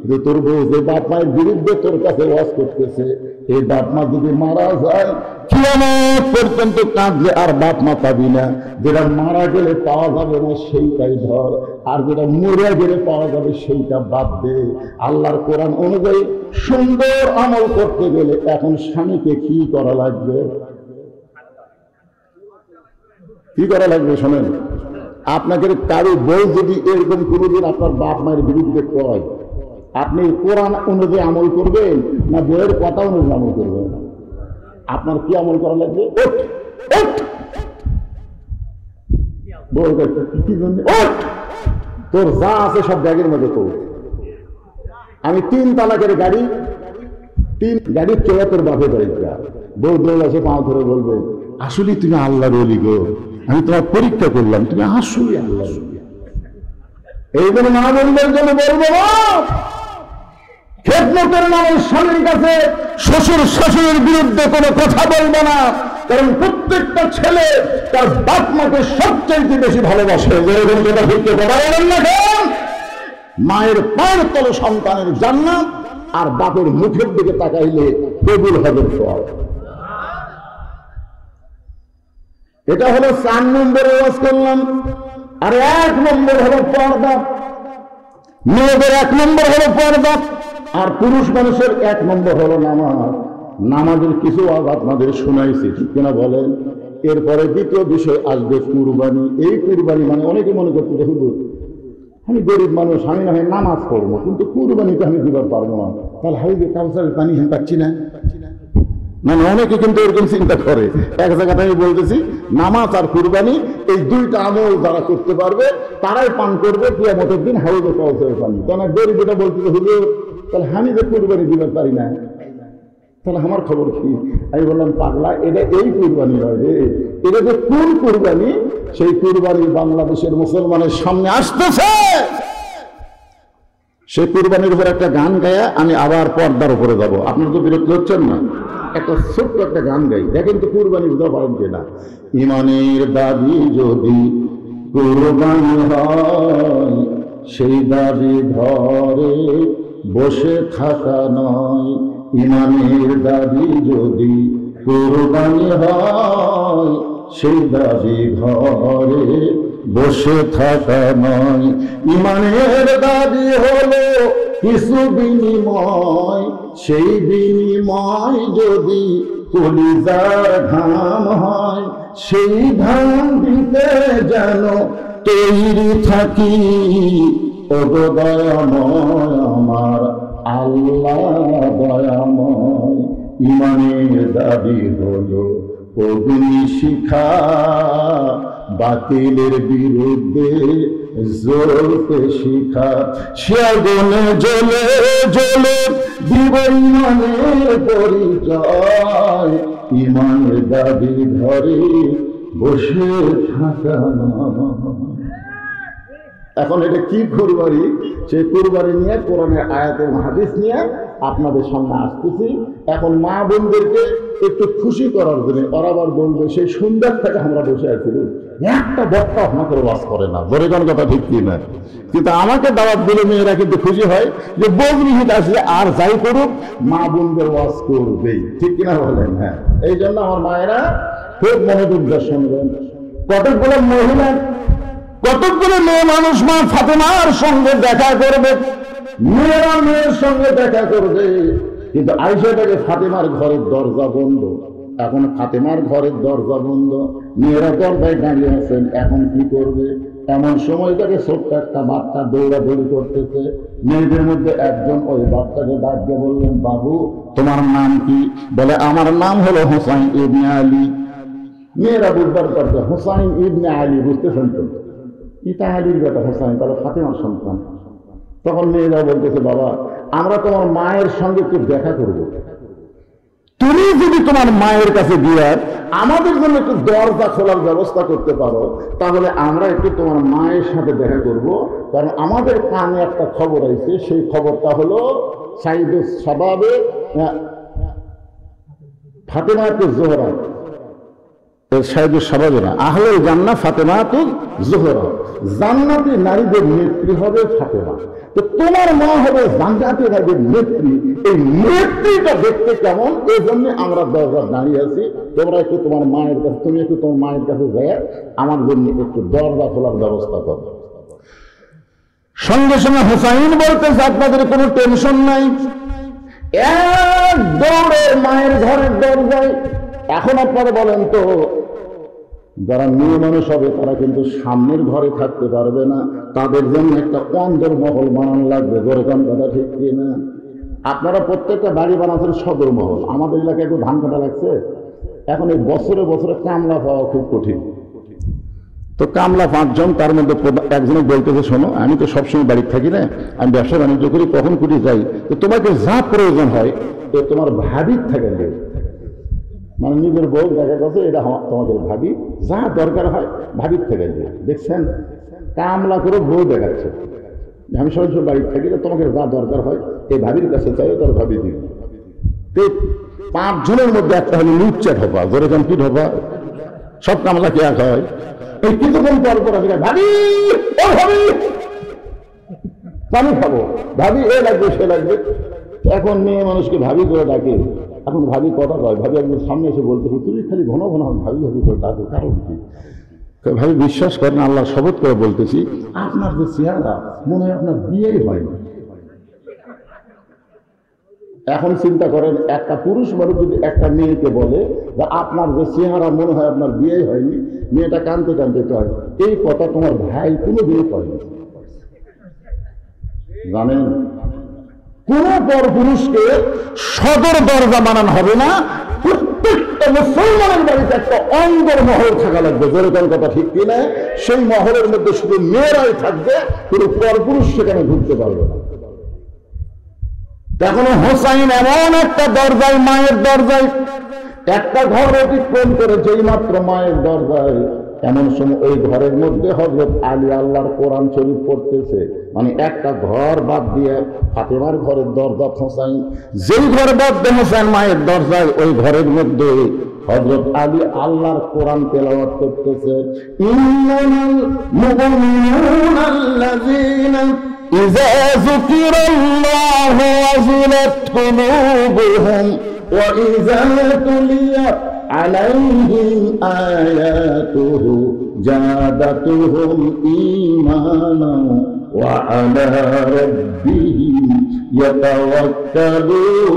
যে তোর বউ যে বাপ মায়ের বিরুদ্ধে তোর কাছে ওয়াজ করতেছে, এই বাপ মা যদি মারা যায় কিয়ামত পর্যন্ত কাঁদলে আর বাপ মা পাবি না। যেটা মারা গেলে পাওয়া যাবে না সেইটাই ধর, আর যেটা মরে গেলে পাওয়া যাবে সেইটা বাদ দে। আল্লাহর কোরআন অনুযায়ী সুন্দর আমল করতে গেলে এখন স্বামীকে কি করা লাগবে? কি করা লাগবে শোনেন। আপনাকে কারো বউ যদি এরকম কোনোদিন আপনার বাপ মায়ের বিরুদ্ধে কয়, আপনি কোরআন অনুযায়ী আমল করবেন না বইয়ের কথা অনুযায়ী আমল করবেন? আপনার কি আমল করা লাগবে? তোর যা আছে সব ব্যাগের মধ্যে তোর। আমি 3 তালাকের গাড়ি চড়া তোর বাপের বাড়ি যা। বউ দৌড় আছে, পাও ধরে বলবে আসলে তুমি আল্লাহর ওলি গো, আমি তোমার পরীক্ষা করলাম, তুমি আসলে আল্লাহর ওলি। এই জন্য মা বোনদের জন্য বলবো, খেদমতের নামে স্বামীর কাছে শ্বশুর শাশুড়ির বিরুদ্ধে কোনো কথা বলবো না, কারণ প্রত্যেকটা ছেলে তার বাপ মাকে সবচাইতে বেশি ভালোবাসে। মায়ের পায়ের তলে সন্তানের জান্নাত, আর বাপের মুখের দিকে তাকাইলে কবুল হবে সওয়াব। এটা হলো 4 নম্বরে ওয়াজ করলাম। আর 1 নম্বর হলো পর্দা। মেয়েদের 1 নম্বর হলো পর্দা, আর পুরুষ মানুষের 1 নম্বর হলো নামাজ। নামাজের কিছু ওয়াজ আপনাদের শোনাইছি, ঠিক কিনা বলেন? এরপরে দ্বিতীয় বিষয় আসবে কুরবানি। এই কুরবানি মানে অনেকে মনে করতে হুজুর আমি গরিব মানুষ, আমি না হয় নামাজ পড়বো, কিন্তু কুরবানিতে আমি দিবার পারবো না, তাহলে হাইবে কাউসারের পানি আমি পাচ্ছি না। মানে অনেকে কিন্তু এরকম চিন্তা করে। এক জায়গাতে আমি বলতেছি নামাজ আর কুরবানি এই 2টা আমল যারা করতে পারবে তারাই পান করবে কিয়ামতের দিন হাউজে কাউসারের পানি। কেন গরিব এটা বলতেছে হুজুর তাহলে আমি যে কুরবানি দিতে পারি না, তাহলে আমার খবর কি? আমি বললাম পাগলা, এটা এই কুরবানি নয় রে, এটা যে কোন কুরবানি, সেই কুরবানি বাংলাদেশের মুসলমানের সামনে আসতেছে। সেই কুরবানির উপর একটা গান গায়া আমি আবার পর্দার উপরে যাব। আপনার তো বিরক্ত হচ্ছেন না? একটা ছোট্ট একটা গান গাই, দেখেন তো কুরবানি বুঝতে পারেন কিনা। ইমানের দাবি যদি কুরবানি হয়, সেই দাবি ধরে বসে থাকা নয়। ইমানের দাবি যদি কুরবানি হয়, সেই দাবি ঘরে বসে থাকা নয়। ইমানের দাবি হলো কিছু বিনিময়, সেই বিনিময় যদি কলিজার ঘাম হয়, সেই ঘাম দিতে যেন তৈরি থাকি। ওগো দয়াময় আমার আল্লাহ দয়াময়। ইমানের দাবি হলো অগ্নি শিখা, বাতিলের বিরুদ্ধে জ্বলতে শিখা। সে আগুনে জ্বলে জ্বলে দিব ইমানের পরিচয়। ইমানের দাবি ধরে বসে থাকা নয়। এখন এটা কি কুরবানি, সেই কুরবানি নিয়ে কোরআনের আয়াত এবং হাদিস নিয়ে আপনাদের সামনে আসতেছি। এখন মা বোনদেরকে একটু খুশি করার জন্য ওরা আবার বলবে সেই সুন্দর থেকে আমরা বসে আছি, একটা বক্তা আপনাকে ওয়াজ করে না, বলে কোন কথা ঠিক কি না? কিন্তু আমাকে দাওয়াত দিলে মেয়েরা কিন্তু খুশি হয় যে বৌগৃহীত আসলে আর যাই করুক মা বোনদের ওয়াজ করবেই, ঠিক কিনা বলেন? হ্যাঁ, এই জন্য আমার মায়েরা খুব মনোযোগ দিয়ে শুনবেন। কতগুলো মহিলা, কতগুলো মেয়ে মানুষ মা ফাতেমার সঙ্গে দেখা করবে, মেয়েরা মেয়ের সঙ্গে দেখা করবে, কিন্তু আয়েশাটাকে ফাতেমার ঘরের দরজা বন্ধ। এখন ফাতেমার ঘরের দরজা বন্ধ, মেয়েরা দরজায় দাঁড়িয়ে আছেন, এখন কি করবে? এমন সময় তাকে ছোট্ট একটা বাচ্চা দৌড়াদৌড়ি করতেছে। মেয়েদের মধ্যে একজন ওই বাচ্চাকে ডাক দিয়ে বললেন, বাবু তোমার নাম কি? বলে আমার নাম হলো হুসাইন ইবনে আলী। মেয়েরা বুঝবার করছে হুসাইন ইবনে আলী, বুঝতেছেন তো? ইতা আলীর বেটা হুসাইন, তাহলে ফাতেমার সন্তান। তখন মেয়েরা বলতেছে, বাবা আমরা তোমার মায়ের সঙ্গে একটু দেখা করবো, তুমি যদি তোমার মায়ের কাছে গিয়ে আমাদের জন্য একটু দরজা খোলার ব্যবস্থা করতে পারো, তাহলে আমরা একটু তোমার মায়ের সাথে দেখা করব। কারণ আমাদের কানে একটা খবর আছে, সেই খবরটা হলো সাইদুস শাবাবে ফাতেমাতুজ জোহরা, সাইদুস শাবাবে না, আহলুল জান্নাহ ফাতেমাতুজ জোহরা, জান্নাতি নারীদের নেত্রী হবে ফাতেমা। তো তোমার মা হবে জান্নাতি নারীদের নেত্রী। এই নেত্রীটা দেখতে কেমন, এই জন্য আমরা দরজা দাঁড়িয়ে আছি। তোমরা একটু তোমার মায়ের কাছে, তুমি একটু তোমার মায়ের কাছে যাই আমার জন্য একটু দরজা খোলার ব্যবস্থা করো। সঙ্গে সঙ্গে হুসাইন বলতেছে, আপনাদের কোনো টেনশন নাই। এক দৌড়ে মায়ের ঘরের দরজায়। এখন আপনারা বলেন তো, যারা মেয়ে মানুষ হবে তারা কিন্তু সামনের ঘরে থাকতে পারবে না, তাদের জন্য একটা অন্দর মহল বানানো লাগবে। যেরকম কথা ঠিক কি না? আপনারা প্রত্যেকটা বাড়ি বানাচ্ছেন সদর মহল। আমাদের এলাকায় একটু ধান কাটা লাগছে, এখন এই বছরে বছরে কামলা পাওয়া খুব কঠিন। তো কামলা 5 জন, তার মধ্যে একজনে বলতেছে, শোনো আমি তো সবসময় বাড়িতে থাকি না, আমি ব্যবসা বাণিজ্য করি, কখন কুটি যাই, তো তোমাকে যা প্রয়োজন হয় তো তোমার ভাবির থাকে নেই, মানে নিজের বউ দেখা গেছে এটা তোমাদের ভাবি, যা দরকার হয় ভাবির থেকে নেই। দেখছেন কামলা করে বউ দেখাচ্ছে, আমি সবসময় বাড়িতে থাকি, তোমাকে যা দরকার হয় এই ভাবির কাছে চাইও, তার ভাবি দিবে। 5 জনের মধ্যে একটা হলো লুচ্চা ঢোপা, যেরকম কি ঢোপা, সব কামলা কে এক হয়। এই কিছুক্ষণ পর পর আমি ভাবি, ও ভাবি পানি খাবো, ভাবি এ লাগবে সে লাগবে। এখন মেয়ে মানুষকে ভাবি করে ডাকে, এখন ভাবি কথা কয়, ভাবি একদম সামনে এসে বলতে তুমি খালি ঘন ঘন ভাবি ভাবি করে ডাকো, কারণ কি? ভাবি বিশ্বাস করেন, আল্লাহর শপথ করে বলতেছি, আপনার যে চেহারা মনে হয় আপনার বিয়েই হয়নি। এখন চিন্তা করেন, একটা পুরুষ মানুষ যদি একটা মেয়েকে বলে যে আপনার যে চেহারা মনে হয় আপনার বিয়েই হয়নি, মেয়েটা কাঁদতে কাঁদতে কয় এই কথা তোমার ভাই কোনো বিয়ে করেনি। জানেন, কোন পর পুরুষকে সদর দরজা বানানো হবে না, প্রত্যেকটা মুসলমানের বাড়িতে একটা অন্দর মহল থাকা লাগবে। যেরকম কথা ঠিক কিনা? সেই মহলের মধ্যে শুধু মেয়েরাই থাকবে, কোনো পর পুরুষ সেখানে ঢুকতে পারবে না। এখনো হোসাইন এমন একটা দরজায়, মায়ের দরজায় একটা ঘর অতিক্রম করে যেই মাত্র মায়ের দরজায়, এমন সময় ওই ঘরের মধ্যে হযরত আলী আল্লাহর কোরআন শরীফ পড়তেছে। মানে একটা ঘর বাদ দিয়ে ফাতেমার ঘরের দরজা হোসাইন, যেই ঘর বাদ দিয়ে হোসাইন মায়ের দরজায়, ওই ঘরের মধ্যে হযরত আলী আল্লাহর কোরআন তেলাওয়াত করতেছে। ইন্নাল মুমিনুনা আল্লাযীনা ইযা যুকিরাল্লাহু ওয়াজিলাত কুলুবুহুম ওয়া ইযা তুলিয়াত আলাইহিম আয়াতুহু জাদাতুহুম ঈমানান ওয়া আলা রাব্বিহিম ইয়াতাওয়াক্কালুন।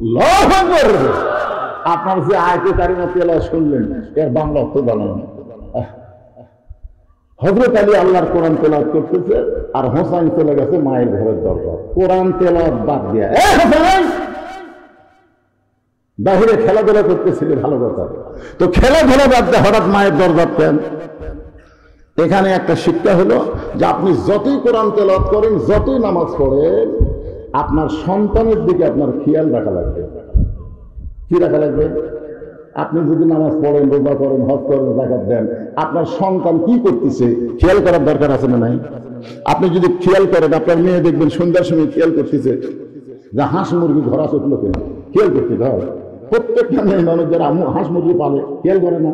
আল্লাহু আকবার। আপনার যে আয়াতে কারিমা তেলাওয়াত শুনলেন, এর বাংলা অর্থ জানেন না। হযরত আলী আল্লাহর কোরআন তেলাওয়াত করতেছে, আর হোসাইন চলে গেছে মায়ের ঘরের দরজা। কোরআন তেলাওয়াত বাদ দিয়া বাহিরে খেলাধুলা করতেছিল, ভালো কথা। তো খেলাধুলা বাদ দিয়ে হঠাৎ মায়ের দরজা কেন? এখানে একটা শিক্ষা হলো যে আপনি যতই কোরআন তেলাওয়াত করেন, যতই নামাজ পড়েন, আপনার সন্তানের দিকে আপনার খেয়াল রাখা লাগবে। কি রাখা লাগবে? আপনি যদি নামাজ পড়েন, রোজা করেন, হজ করেন, যাকাত দেন, আপনার সন্তান কি করতেছে খেয়াল করার দরকার আছে না নাই? আপনি যদি খেয়াল করেন, আপনার মেয়ে দেখবেন সন্ধ্যার সময় খেয়াল করতেছে যে হাঁস মুরগি ঘোরা চুটলো কিনা, খেয়াল করতে হয়। প্রত্যেকটা মেয়ে মানুষ যারা হাঁস মুরগি পালে খেয়াল করে না,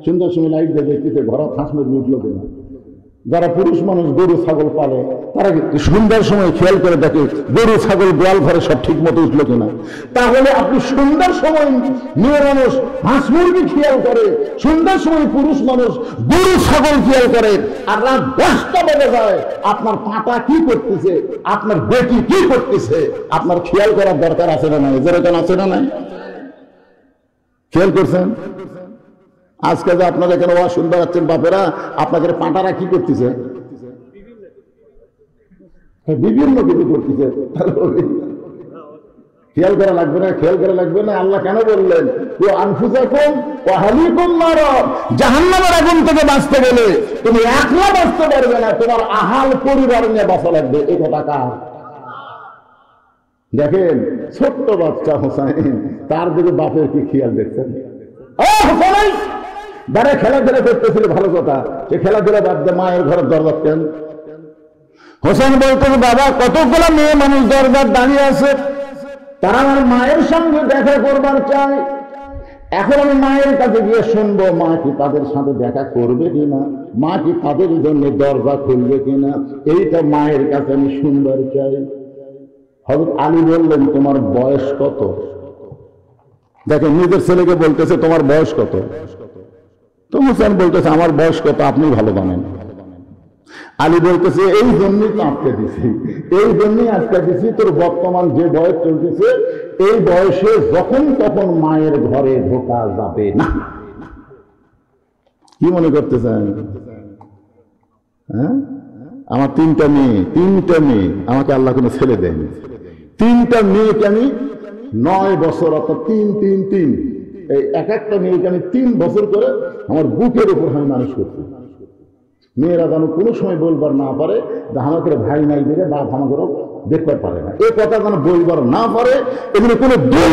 সন্ধ্যার সময় লাইট দিয়ে দেখতেছে ঘোরা হাঁস মুরগি উঠলো কিনা। যারা পুরুষ মানুষ গরু ছাগল পালে, তারা সন্ধ্যার সময় খেয়াল করে দেখে গরু ছাগল গোয়াল ঘরে সব ঠিক মতো উঠলো কিনা। তাহলে আপনি সন্ধ্যার সময় মেয়ে মানুষ হাঁস মুরগি খেয়াল করে, সন্ধ্যার সময় পুরুষ মানুষ গরু ছাগল খেয়াল করে, আর রাত 10টা বেজে যায় আপনার পাটা কি করতেছে, আপনার বেটি কি করতেছে, আপনার খেয়াল করার দরকার আছে না নাই? যেরকম আছে না নাই? খেয়াল করছেন? আজকে যে আপনারা এখানে ওয়াজ শুনতে পাচ্ছেন, বাপেরা আপনাদের পাঁটারা কি করতেছে? বিভিন্ন কিছু করতেছে। খেয়াল করা লাগবে না? খেয়াল করা লাগবে না? আল্লাহ কেন বললেন আনফুসাকুম ওয়া আহলিকুম নার? জাহান্নামের আগুন থেকে বাঁচতে গেলে তুমি একলা বাঁচতে পারবে না, তোমার আহাল পরিবার নিয়ে বাঁচা লাগবে। এই কথা কার? দেখেন ছোট্ট বাচ্চা হোসাইন, তার দিকে বাপের কি খেয়াল দেখছেন? যারা খেলাধুলা করতেছিল ভালো কথা, সে খেলাধুলা বাদ দিয়ে মায়ের ঘরের দরজা কেন? হোসেন বলতেন বাবা কতগুলো মেয়ে মানুষ দরজার দাঁড়িয়ে আছে, তারা আমার মায়ের সঙ্গে দেখা করবার চায়। এখন আমি মায়ের কাছে গিয়ে শুনবো মা কি তাদের সাথে দেখা করবে কিনা, মা কি তাদের জন্য দরজা খুলবে কিনা, এইটা মায়ের কাছে আমি শুনবার চাই। হযরত আলী বললেন তোমার বয়স কত? দেখেন নিজের ছেলেকে বলতেছে তোমার বয়স কত? তো হোসেন বলতেছে আমার বয়স কত আপনি ভালো জানেন। আলী বলতেছে এই জন্যই তো আটকে দিছি, এই জন্যই আটকে দিছি, তোর বর্তমান যে বয়স চলতেছে এই বয়সে যখন তখন মায়ের ঘরে ঢোকা যাবে না। কি মনে করতেছেন? হ্যাঁ, আমার তিনটা মেয়ে, আমাকে আল্লাহ কোনো ছেলে দেয়নি। তিনটা মেয়েকে আমি 9 বছর, অর্থাৎ 3 এই এক একটা মেয়েকে আমি 3 বছর করে আমার বুকের উপর আমি মানুষ করছি। মেয়েরা যেন কোনো সময় বলবার না পারে যে আমাকে ভাই নাই দিলে বাপ আমাকেও দেখতে পারে না, এই কথা যেন বলবার না পারে। এগুলো কোনো দোল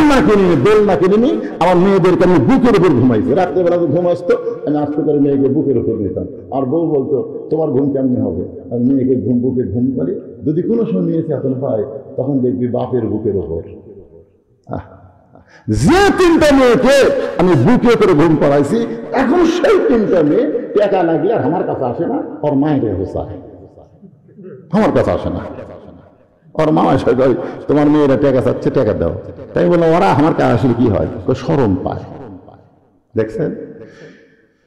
না কিনিনি আমার মেয়েদেরকে আমি বুকের উপর ঘুমাইছি। রাত্রেবেলা ঘুম আসতো, আমি আস্তে করে মেয়েকে বুকের উপর নিতাম। আর বউ বলতো তোমার ঘুম কেমনি হবে? আর মেয়েকে বুকে ঘুম পারি, যদি কোনো সময় মেয়ে চেতন পায় তখন দেখবি বাপের বুকের উপর। যে 3টা মেয়েকে আমি বুকে করে ঘুম পাড়াইছি, এখন সেই 3টা মেয়ে টাকা লাগলে আর আমার কাছে আসে না, ওর মায়ের কাছে আমার কাছে আসে না। ওর মামা এসে কয় তোমার মেয়েরা টাকা চাচ্ছে, টাকা দাও। তাই বললাম ওরা আমার কাছে আসলে কি হয়, শরম পায়। দেখছেন,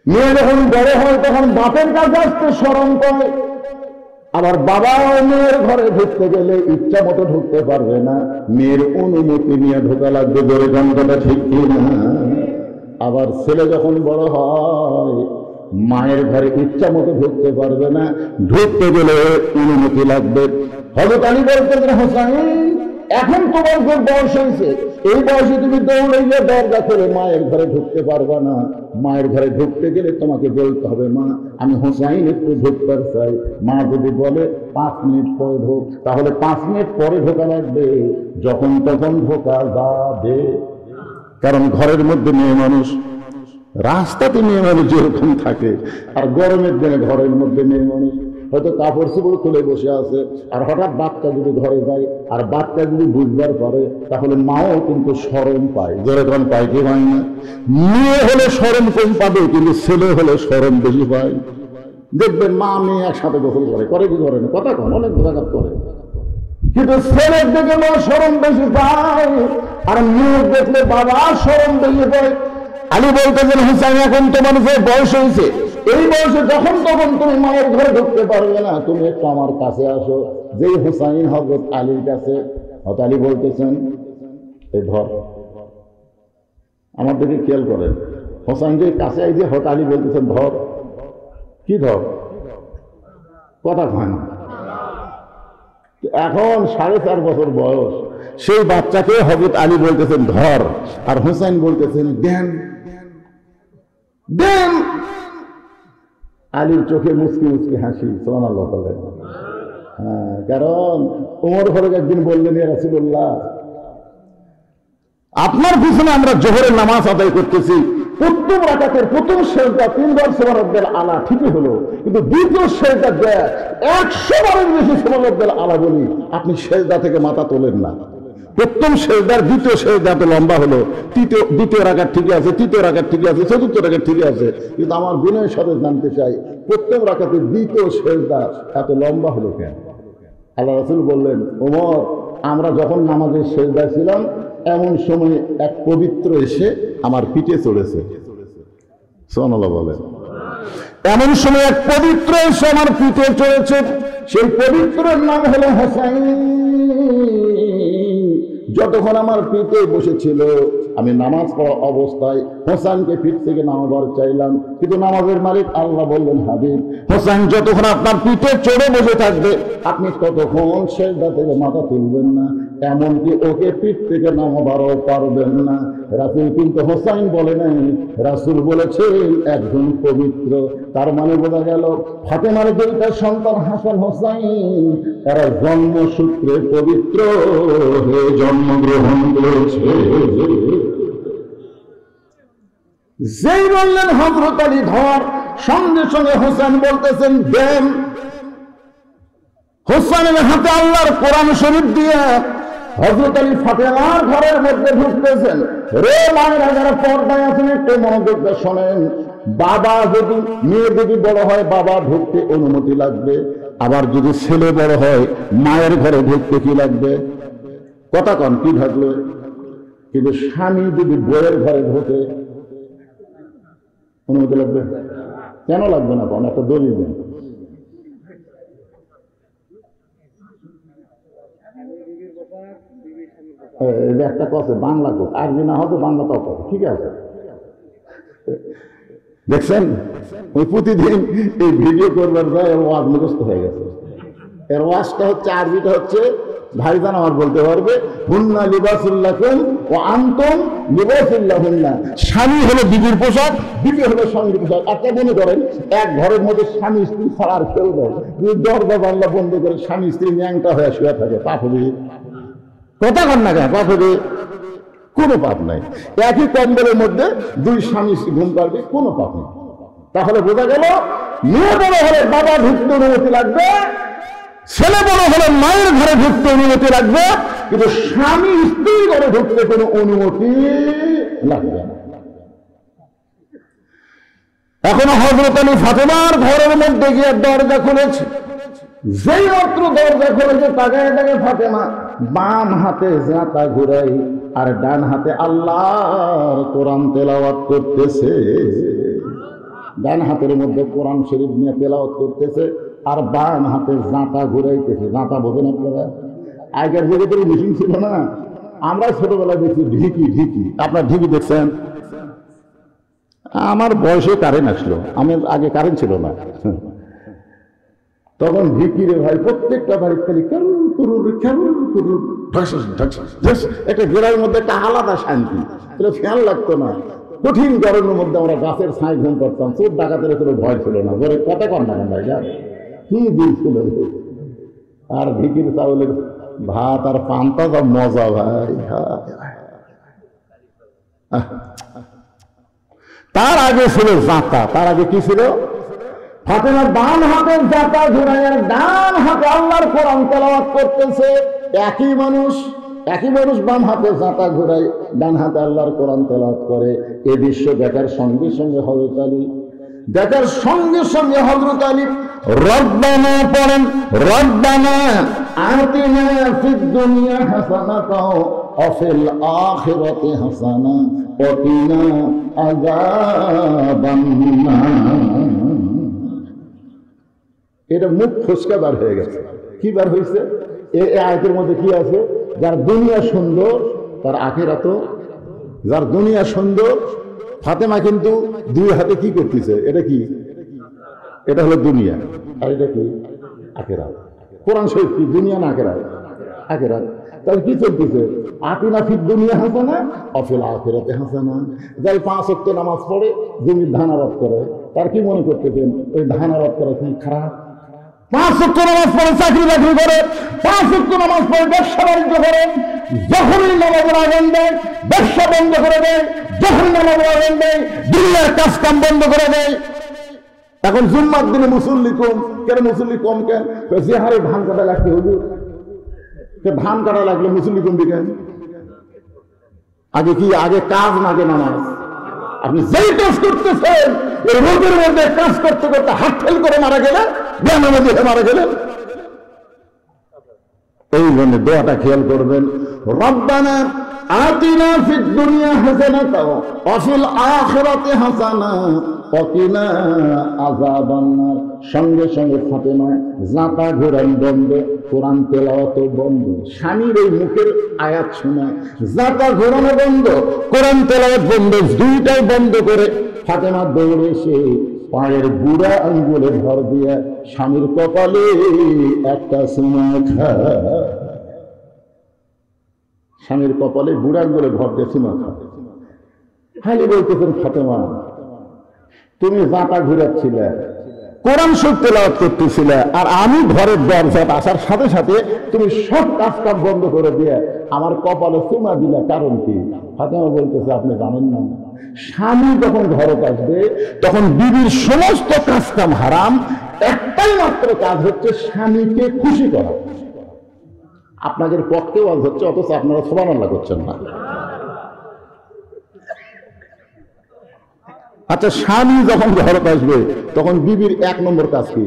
মেয়ে যখন বড় হয় তখন বাপের কাছে আসতে শরম পায়। আবার বাবাও মেয়ের ঘরে ঢুকতে গেলে ইচ্ছা মতো ঢুকতে পারবে না, মেয়ের অনুমতি নিয়ে ঢোকা লাগবে। ধরে গন্ধটা ঠিক কিনা? আবার ছেলে যখন বড় হয় মায়ের ঘরে ইচ্ছা মতো ঢুকতে পারবে না, ঢুকতে গেলে অনুমতি লাগবে। হযরত আলী বলতেন, হোসাইন এখন তোমার যে বয়স হয়েছে, এই বয়সে তুমি দৌড়ে গিয়ে দরজা খুলে মায়ের ঘরে ঢুকতে পারবা না। মায়ের ঘরে ঢুকতে গেলে তোমাকে বলতে হবে, মা আমি হোসাইন একটু ঢুকতে চাই। মা যদি বলে 5 মিনিট পরে ঢোক, তাহলে 5 মিনিট পরে ঢোকা লাগবে, যখন তখন ঢোকা যাবে। কারণ ঘরের মধ্যে মেয়ে মানুষ, রাস্তাতে মেয়ে মানুষ যেরকম থাকে, আর গরমের দিনে ঘরের মধ্যে মেয়ে মানুষ হয়তো কাপড় চোপড় খুলে বসে আছে, আর হঠাৎ বাচ্চা যদি ঘরে যায় আর বাচ্চা যদি বুঝবার পারে, তাহলে মাও কিন্তু শরম পায়। যেরকম পায় কি পায় না? মেয়ে হলে শরম কম পাবে, কিন্তু ছেলে হলে শরম বেশি পায়। দেখবেন মা মেয়ে একসাথে গোসল করে কি করে না, কথা কন অনেক বোঝাঘাত করে, কিন্তু ছেলের দেখে মা শরম বেশি পায়, আর মেয়ে দেখলে বাবা শরম বেশি পায়। আলী বলতেছেন, হুসাইন এখন তোমার যে বয়স হয়েছে, এই বয়সে যখন তখন তুমি মায়ের ঘরে ঢুকতে পারবে না, তুমি একটু আমার কাছে আসো। যেই হুসাইন হযরত আলীর কাছে, হযরত আলী বলতেছেন, এই ধর। আমার দিকে খেয়াল করেন, হুসাইন যে কাছে আইছে, হযরত আলী বলতেছেন ধর। কি ধর? কথা কয় না। এখন 4.5 বছর বয়স, সেই বাচ্চাকে হযরত আলী বলতেছেন ধর, আর হুসাইন বলতেছেন দেন দেন। আলীর চোখে মুচকি মুচকি হাসি, সুবহানাল্লাহ বলেন। হ্যাঁ, কারণ ওমর ফারুক একদিন বললেন, ইয়া রাসূলুল্লাহ, আপনার পিছনে আমরা জোহরের নামাজ আদায় করতেছি, প্রথম রাকাতের প্রথম সেজদা 3 বার সুবহানাল্লাহ আলা ঠিকই হলো, কিন্তু দ্বিতীয় সেজদা দেয় 100 বারের বেশি সুবহানাল্লাহ আলা বলি, আপনি সেজদা থেকে মাথা তোলেন না। প্রথম সেজদার দ্বিতীয় সেজদা এত লম্বা হলো, দ্বিতীয় রাকাত ঠিকই আছে, তৃতীয় রাকাত ঠিকই আছে, চতুর্থ রাকাত ঠিকই আছে, কিন্তু আমার বিনয়ের সাথে জানতে চাই, প্রথম রাকাতের দ্বিতীয় সেজদা এত লম্বা হলো কেন? আল্লাহ রাসূল বললেন, ওমর, আমরা যখন নামাজের সেজদায় ছিলাম, এমন সময় এক পবিত্র এসে আমার পিঠে চড়েছে। সুবহানাল্লাহ বলেন। এমন সময় এক পবিত্র এসে আমার পিঠে চড়েছে, সেই পবিত্রের নাম হলো হোসাইন। যতক্ষণ আমার পিঠে বসেছিল, আমি নামাজ পড়া অবস্থায় হোসাইনকে পিঠ থেকে নামাবার চাইলাম, কিন্তু নামাজের মালিক আল্লাহ বললেন, হাবিব, হোসাইন যতক্ষণ আপনার পিঠে চড়ে বসে থাকবে, আপনি ততক্ষণ সেজদা থেকে মাথা তুলবেন না, এমনকি ওকে পিঠ থেকে নামাবারও পারবেন না। রাসূল কিন্তু হোসাইন বলে নাই, রাসূল বলেছেন একজন পবিত্র। তার মানে বোঝা গেল, ফাতেমার 2টা সন্তান হাসান হোসাইন, এরা জন্মসূত্রে পবিত্র হয়ে জন্মগ্রহণ করেছে। যেই বললেন হযরত আলী ধর, সঙ্গে সঙ্গে হোসেন বলতেছেন দেন। হোসেনের হাতে আল্লাহর কোরআন শরীফ দিয়ে হযরত আলী ফাতেমার ঘরের মধ্যে ঢুকতেছেন। রে মায়েরা যারা পর্দায় আছেন, একটু মনোযোগ দিয়ে শোনেন। বাবা যদি, মেয়ে যদি বড় হয় বাবা ঢুকতে অনুমতি লাগবে, আবার যদি ছেলে বড় হয় মায়ের ঘরে ঢুকতে কি লাগবে? কথা কন, কি থাকলে? কিন্তু স্বামী যদি বউয়ের ঘরে ঢোকে অনুমতি লাগবে? কেন লাগবে না? কোন একটা দলিল দেন। একটা কথা বাংলা কোক, আরবি না হয়তো বাংলা তো ঠিক আছে। দেখছেন, ওই প্রতিদিন এই ভিডিও করবার যায় এর ওয়াজ মুখস্থ হয়ে গেছে। এর ওয়াজটা হচ্ছে, আরবিটা হচ্ছে, ভাইজান আমার বলতে পারবে, হুন্না লিবাসুল্লাকুম ওয়া আনতুম লিবাসুল্লাহুন্না। স্বামী হলো বিবির পোশাক, বিবি হলো স্বামীর পোশাক। আপনি মনে করেন এক ঘরের মধ্যে স্বামী স্ত্রী ছাড়া আর কেউ নেই, দরজা জানলা বন্ধ করে স্বামী স্ত্রী ন্যাংটা হয়ে শুয়ে থাকে, পাপ হবে? কথা কন না কেন? পাপ হবে? কোনো পাপ নাই। একই কম্বলের মধ্যে 2 স্বামী স্ত্রী ঘুম পারবে, কোনো পাপ নেই। তাহলে বোঝা গেল, মেয়ে বড় হলে বাবা ঢুকতে অনুমতি লাগবে, ছেলে বড় হলে মায়ের ঘরে ঢুকতে অনুমতি লাগবে, কিন্তু স্বামী স্ত্রী ঘরে ঢুকতে কোনো অনুমতি লাগবে না। এখন হযরত আলী ফাতেমার ঘরের মধ্যে গিয়ে দরজা খুলেছে। যেই মাত্র দরজা খুলেছে তাকায় দেখে ফাতেমা বাম হাতে জাঁতা ঘুরাই আর ডান হাতে আল্লাহর কোরআন তেলাওয়াত করতেছে। ডান হাতের মধ্যে কোরআন শরীফ নিয়ে তেলাওয়াত করতেছে আর বাম হাতে জাঁতা ঘুরাইতেছে। জাঁতা বোঝেন আপনারা? আগের যুগে তো মেশিন ছিল না, আমরা ছোটবেলায় দেখছি ঢিকি। ঢিকি, আপনার ঢিকি দেখছেন? আমার বয়সে কারেন্ট আসলো, আমার আগে কারেন্ট ছিল না। তখন ঢিকিরে ভাই প্রত্যেকটা বাড়ির খালি একটা গেরার মধ্যে একটা আলাদা শান্তি, এটা ফ্যান লাগতো না। কঠিন গরমের মধ্যে আমরা গাছের ছায় ঘুম করতাম, চোর ডাকাতের কোনো ভয় ছিল না। ঘরে কত কম না ভাই, কি দিন ছিল। আর ঢিকির চাউলের ভাত আর পান্তা যা মজা ভাই। তার আগে ছিল জাঁতা। তার আগে কি ছিল? ফাতেমার বাম হাতের জাঁতা ঘুরাই আর ডান হাতে আল্লাহর কোরআন তেলাওয়াত করতেছে। একই মানুষ বাম হাতে জাঁতা ঘুরাই, ডান হাতে আল্লাহর কোরআন তেলাওয়াত করে। এ দৃশ্য দেখার সঙ্গে সঙ্গে হযরত আলী রব্বানা পড়েন, রব্বানা আতিনা ফিদ দুনিয়া হাসানাতাও ওয়া ফিল আখিরাতি হাসানা ওয়া কিনা আযাবান নার। এটা মুখ ফসকা বার হয়ে গেছে। কি বার হয়েছে? এই আয়াতের মধ্যে কি আছে? যার দুনিয়া সুন্দর তার আখিরাতও। যার দুনিয়া সুন্দর, ফাতেমা কিন্তু দুই হাতে কি করতেছে? এটা কি? এটা হলো দুনিয়া, আর এটা কি? আখিরাত। কোরআন শরীফ কি দুনিয়া না আখিরাত? আখিরাত। তাহলে কি চলতেছে? আতিনা ফিদ দুনিয়া হাসানা ওয়া ফিল আখিরাতি হাসানা। যাই 5 ওয়াক্ত নামাজ পড়ে, জমির ধান আবাদ করে, তার কি মনে করতেছেন ওই ধান আবাদ করা কি খারাপ? 5 ওয়াক্ত নামাজ পড়ে চাকরি বাকরি করে, 5 ওয়াক্ত নামাজ পড়ে ব্যবসা বাণিজ্য করে, যখনই নামাজের আগুন দেয় ব্যবসা বন্ধ করে দেয়, যখনই নামাজের আগুন দেয় দুনিয়ার কাজ কাম বন্ধ করে দেয়। এখন জুম্মার দিনে মুসল্লি কম কেন? মুসল্লি কম কেন? যে হারে ধান কাটা লাগতে হুজুর, ধান কাটা লাগলে মুসল্লি কমবে কেন? আগে কি? আগে কাজ না আগে নামাজ? আপনি যেই কাজ করতেছেন এই রোগের মধ্যে কাজ করতে করতে হাত ফেল করে মারা গেলেন, বেনামে দেখে মারা গেলেন। এই জন্য দোয়াটা খেয়াল করবেন, রব্বানা আতিনা ফিদ দুনিয়া হাসানাতাও ওয়া ফিল আখিরাতি হাসানা ওয়া কিনা আযাবান নার। সঙ্গে সঙ্গে ফাতেমা জাঁতা ঘোরান বন্ধ, কোরআন তেলাওয়াত বন্ধ। স্বামীর এই মুখের আয়াত শোনা, জাঁতা ঘোরানো বন্ধ, কোরআন তেলাওয়াত বন্ধ, দুইটাই বন্ধ করে ফাতেমা দৌড়ে এসে পায়ের বুড়া আঙ্গুলে ভর দিয়া স্বামীর কপালে একটা চুমা খায়। স্বামীর কপালে বুড়া আঙ্গুলে ভর দিয়ে চুমা খায়। খালি বলতেছেন, ফাতেমা তুমি জাঁতা ঘুরাচ্ছিলে, কোরআন শরীফ তেলাওয়াত করতেছিলে, আর আমি ঘরের দরজায় আসার সাথে সাথে তুমি সব কাজ কাম বন্ধ করে দিয়ে আমার কপালে চুমা দিলা, কারণ কি? ফাতেমা বলতেছে, আপনি জানেন না, স্বামী যখন ঘরে আসবে তখন বিবির সমস্ত কাজ কাম হারাম, একটাই মাত্র কাজ হচ্ছে স্বামীকে খুশি করা। আপনাদের পক্ষে ওয়াজ হচ্ছে, অথচ আপনারা সুবহানাল্লাহ করছেন না। আচ্ছা, স্বামী যখন ঘরে আসবে তখন বিবির 1 নম্বর কাজ কি?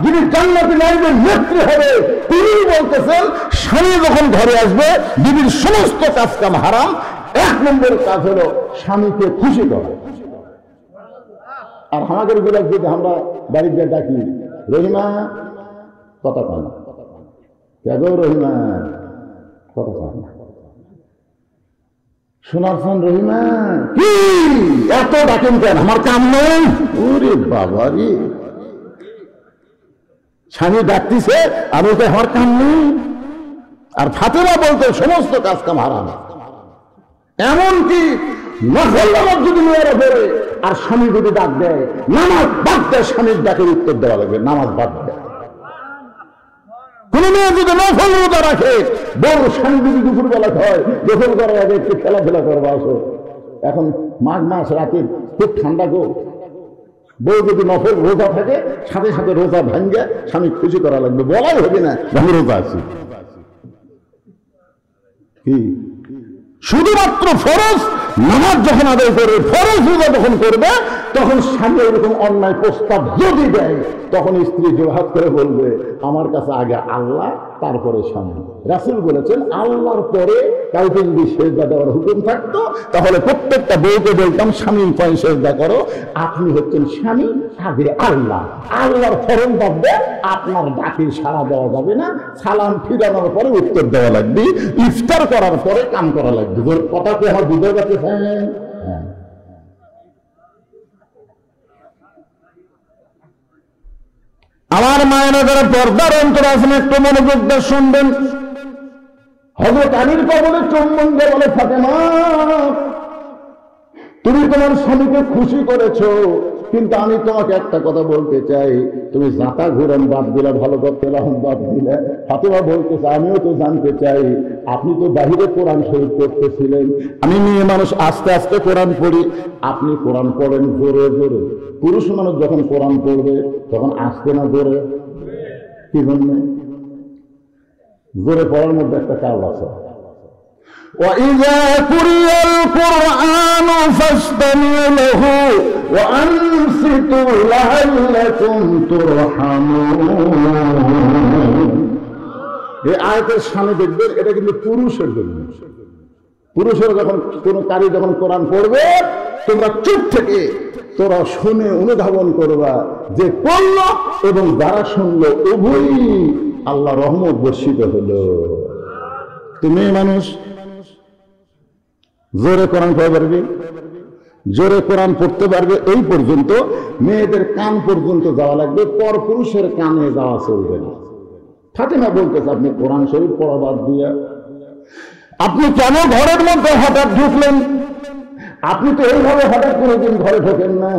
যিনি জান্নাতুল নাঈমের নেত্রী হবে, তিনি বলতেছেন স্বামী যখন ঘরে আসবে বিবির সমস্ত কাজ কাম হারাম, 1 নম্বর কাজ হলো স্বামীকে খুশি করা। আর আমাদের গুলা যদি আমরা বাড়িতে ডাকি, রহিমা কথা কয় না, কেন রহিমা কথা কয় না, শোনার ফোন রহিমা কি এত ডাকেন কেন? আমার কাম নেই। ওরে বাবা রে, স্বামী ডাকতেছে আর ওকে আমার কাম নেই। আর ফাতেমা বলতে সমস্ত কাজ কাম হারাম। এমনকি নফল নামাজ যদি মেয়েরা পড়ে আর স্বামী যদি ডাক দেয়, নামাজ বাদ দেয়, স্বামীর ডাকের উত্তর দেওয়া লাগবে, নামাজ বাদ দেয়। কোন মেয়ে যদি নফল রোজা রাখে, বড় স্বামী যদি দুপুরবেলা হয়, গোসল করার আগে একটু খেলাধুলা করবো, আসো, এখন মাঘ মাস রাতে খুব ঠান্ডা গো, বউ যদি নফল রোজা থাকে সাথে সাথে রোজা ভাঙ্গে স্বামী খুশি করা লাগবে, বলাই হবে না আমি রোজা আছি। কি শুধুমাত্র ফরজ নামাজ যখন আদায় করবে, ফরজ রোজা যখন করবে, তখন স্বামী এরকম অন্যায় প্রস্তাব যদি দেয়, তখন স্ত্রী জোহাত করে বলবে আমার কাছে আগে আল্লাহ তারপরে স্বামী। রাসূল বলেছেন আল্লাহর পরে কাউকে যদি সেজদা দেওয়ার হুকুম থাকতো তাহলে প্রত্যেকটা বউকে বলতাম স্বামীর পায়ে সেজদা করো। আপনি হচ্ছেন স্বামী, আগে আল্লাহ, আল্লাহর ফরম বাদে আপনার ডাকে সাড়া দেওয়া যাবে না। সালাম ফিরানোর পরে উত্তর দেওয়া লাগবে, ইফতার করার পরে কাম করা লাগবে। কথা কি আমার বুঝে যাচ্ছে? হ্যাঁ। আমার মায়েরা যারা পর্দার অন্তর আছেন একটু মনোযোগ দিয়ে শুনবেন। হযরত আলীর কবরে চুম্বন দিয়ে বলে ফাতেমা, তুমি তোমার স্বামীকে খুশি করেছো, কিন্তু আমি তোমাকে একটা কথা বলতে চাই, তুমি জাতা ঘুরন বাদ দিলে, ভালো করতে বাদ দিলে। ফাতেমা বলতেছে আমিও তো জানতে চাই, আপনি তো বাহিরে কোরআন শরীফ পড়তেছিলেন, আমি মেয়ে মানুষ আস্তে আস্তে কোরআন পড়ি, আপনি কোরআন পড়েন জোরে জোরে। পুরুষ মানুষ যখন কোরআন পড়বে তখন আসতে না জোরে? কি জন্য? জোরে পড়ার মধ্যে একটা কারণ আছে। وَإِذَا قُرِئَ الْقُرْآنُ فَاسْتَمِعُوا لَهُ وَأَنصِتُوا لَعَلَّكُمْ تُرْحَمُونَ। এই আয়াতের সামনে দেখবেন এটা কিন্তু পুরুষের জন্য। পুরুষেরা যখন কোন কারি যখন কোরআন পড়বে, তোমরা চুপ থেকে তোরা শুনে অনুধাবন করবা যে পড়লো এবং যারা শুনলো উভয়ই আল্লাহ রহমত বর্ষিত হলো। তুমি মানুষ জোরে কোরআন পড়তে পারবে, জোরে কোরআন পড়তে পারবে, এই পর্যন্ত মেয়েদের কান পর্যন্ত যাওয়া লাগবে, পর পুরুষের কানে যাওয়া চলবে না। ফাতেমা বলতেছে আপনি কোরআন শরীফ পড়া বাদ দিয়া আপনি কেন ঘরের মধ্যে হঠাৎ ঢুকলেন? আপনি তো এইভাবে হঠাৎ কোনোদিন ঘরে ঢোকেন না,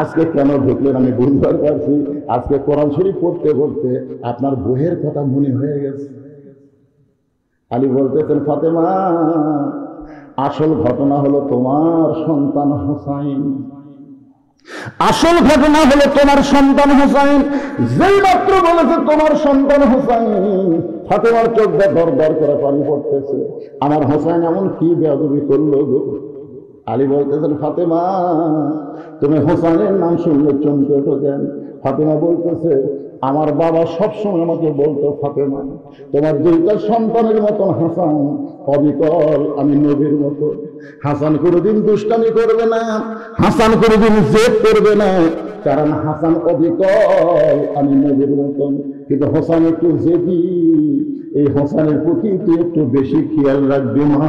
আজকে কেন ঢুকলেন আমি বুঝতে পারছি। আজকে কোরআন শরীফ পড়তে পড়তে আপনার বইয়ের কথা মনে হয়ে গেছে। আলী বলতেছেন ফাতেমা, আসল ঘটনা হলো তোমার সন্তান হোসাইন। আসল ঘটনা হলো তোমার সন্তান হোসাইন। যেই মাত্র বলেছে তোমার সন্তান হোসাইন, ফাতেমার চোখ দিয়ে দর দর করে পানি পড়তেছে। আমার হোসাইন এমন কি বেয়াদবি করলো গো? আলী বলতেছেন ফাতেমা, তুমি হোসাইনের নাম শুনলে চমকে ওঠো কেন? ফাতেমা বলতেছে আমার বাবা সবসময় আমাকে বলতো ফাতেমা তোমার দুইটা সন্তানের মতন হাসান অবিকল, আমি নবীর মতো। হাসান কোনোদিন দুষ্টামি করবে না, হাসান কোনোদিন জেদ করবে না, কারণ হাসান অবিকল, আমি নবীর মতন। কিন্তু হোসান একটু জেদি, এই হোসানের প্রতি তুই একটু বেশি খেয়াল রাখবি মা।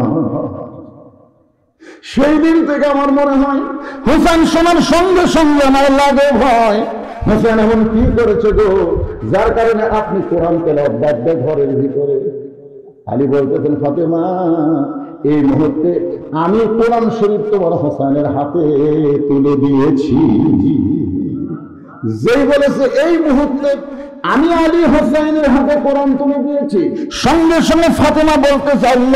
সেই দিন থেকে আমার মনে হয় হোসেন শোনার সঙ্গে সঙ্গে আমার লাগে ভয়, হোসেন এমন কি করেছে গো যার কারণে আপনি কোরআন তেলাওয়াত বাদ দেন ঘরের ভিতরে? আলী বলতেছেন ফাতেমা, এই মুহূর্তে আমি কোরআন শরীফ তোমার হোসেনের হাতে তুলে দিয়েছি। যেই বলেছে এই মুহূর্তে আমি আলী হোসেনের হাতে কোরআন তুলে দিয়েছি, সঙ্গে সঙ্গে ফাতেমা বলতে চাইল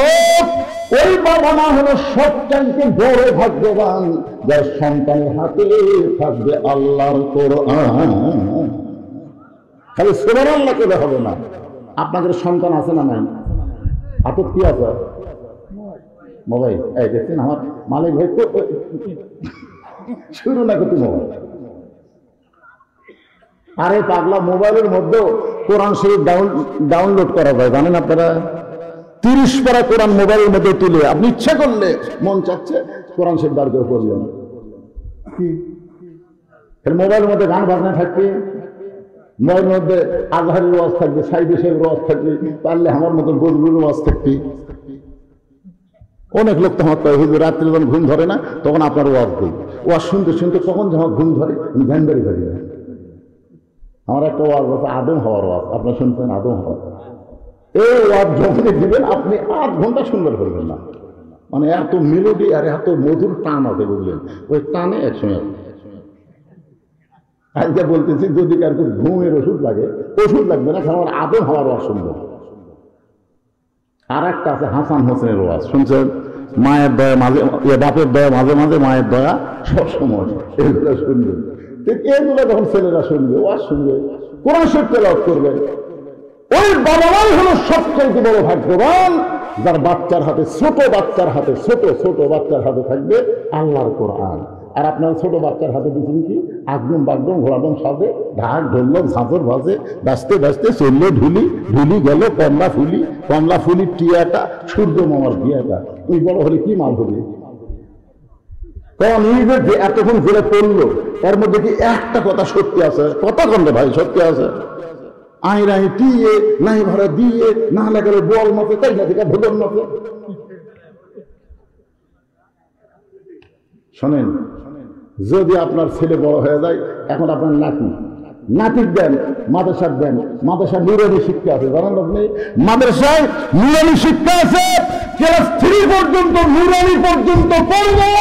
ওই বাবা মা হলো সবচাইতে বড় ভাগ্যবান যার সন্তানের হাতে থাকবে আল্লাহর কোরআন। খালি সুবহানাল্লাহ করে হবে না। আপনাদের সন্তান আছে না নাই? হাতত কি আছে? মোবাইল। এই দেখছেন আমার মালিক ভাই শুরু না করতে মোবাইল। আরে পাগলা, মোবাইলের মধ্যেও কোরআন শরীফ ডাউনলোড করা যায়, জানেন আপনারা? 30 পারা কোরআন মোবাইলের মধ্যে তুলে আপনি ইচ্ছা করলে মন চাচ্ছে কোরআন শরীফ বার করে পড়লেন। মোবাইলের মধ্যে গান বাজনা থাকবে, মোবাইলের মধ্যে আজহারের ওয়াজ থাকবে, সাইদি সাহেবের ওয়াজ থাকবে, পারলে আমার মতো বজরুল ওয়াজ থাকবে। অনেক লোক তো আমার হুজুর রাত্রে যখন ঘুম ধরে না তখন আপনার ওয়াজ দিই, ওয়াজ শুনতে শুনতে কখন যখন ঘুম ধরে আমি ধ্যানদারি পারি না। আমার একটা ওয়াজ আছে আদম হওয়ার ওয়াজ, আপনার শুনছেন? আদম হওয়ার এই ওয়াজ যখনই দিবেন আপনি 8 ঘন্টা সুন্দর করবেন না, মানে এত মেলোডি আর এত মধুর টান আছে, বুঝলেন? ওই টানে একসময় আজকে বলতেছি যদি কার ঘুমের ওষুধ লাগে, ওষুধ লাগবে না, কারণ আমার আদম হওয়ার ওয়াজ শুনবো। আর একটা আছে হাসান হোসেনের ওয়াজ, শুনছেন? মায়ের দয়া মাঝে, বাপের দয়া মাঝে মাঝে, মায়ের দয়া সবসময়, এগুলো শুনবেন। এগুলো যখন ছেলেরা শুনবে, ওয়াজ শুনবে, কোরআন শরীফ তেলাওয়াত করবে, ওই বাবা মাই হলো সবচেয়ে বড় ভাগ্যবান যার বাচ্চার হাতে, ছোট বাচ্চার হাতে, ছোট ছোট বাচ্চার হাতে থাকবে আল্লাহর কোরআন। আর আপনার ছোট বাচ্চার হাতে দিচ্ছেন কি আগডম বাগডম ঘোড়াডম সাজে, ঢাক ঢোল ঝাঁঝর ভাজে, বাঁচতে বাঁচতে চললো ঢুলি, ঢুলি গেল কমলা ফুলির টিয়াটা, সূর্য মামার বিয়াটা। ওই বড় হলে কি মাল হবে? কারণ এই যে এতক্ষণ জেলে পড়লো এর মধ্যে কি একটা কথা সত্যি আছে? কথা কন্দে ভাই সত্যি আছে? আইরাই টিয়ে নাই ভরা দিয়ে না লাগালে বল মতে, তাই না থেকে ভোজন মতে। শোনেন, যদি আপনার ছেলে বড় হয়ে যায়, এখন আপনার নাতিক দেন, মাদ্রাসার দেন, মাদ্রাসার নুরানি শিক্ষা আছে, জানেন আপনি? মাদ্রাসায় নুরানি শিক্ষা আছে, ক্লাস 3 পর্যন্ত নুরানি পর্যন্ত পড়বে।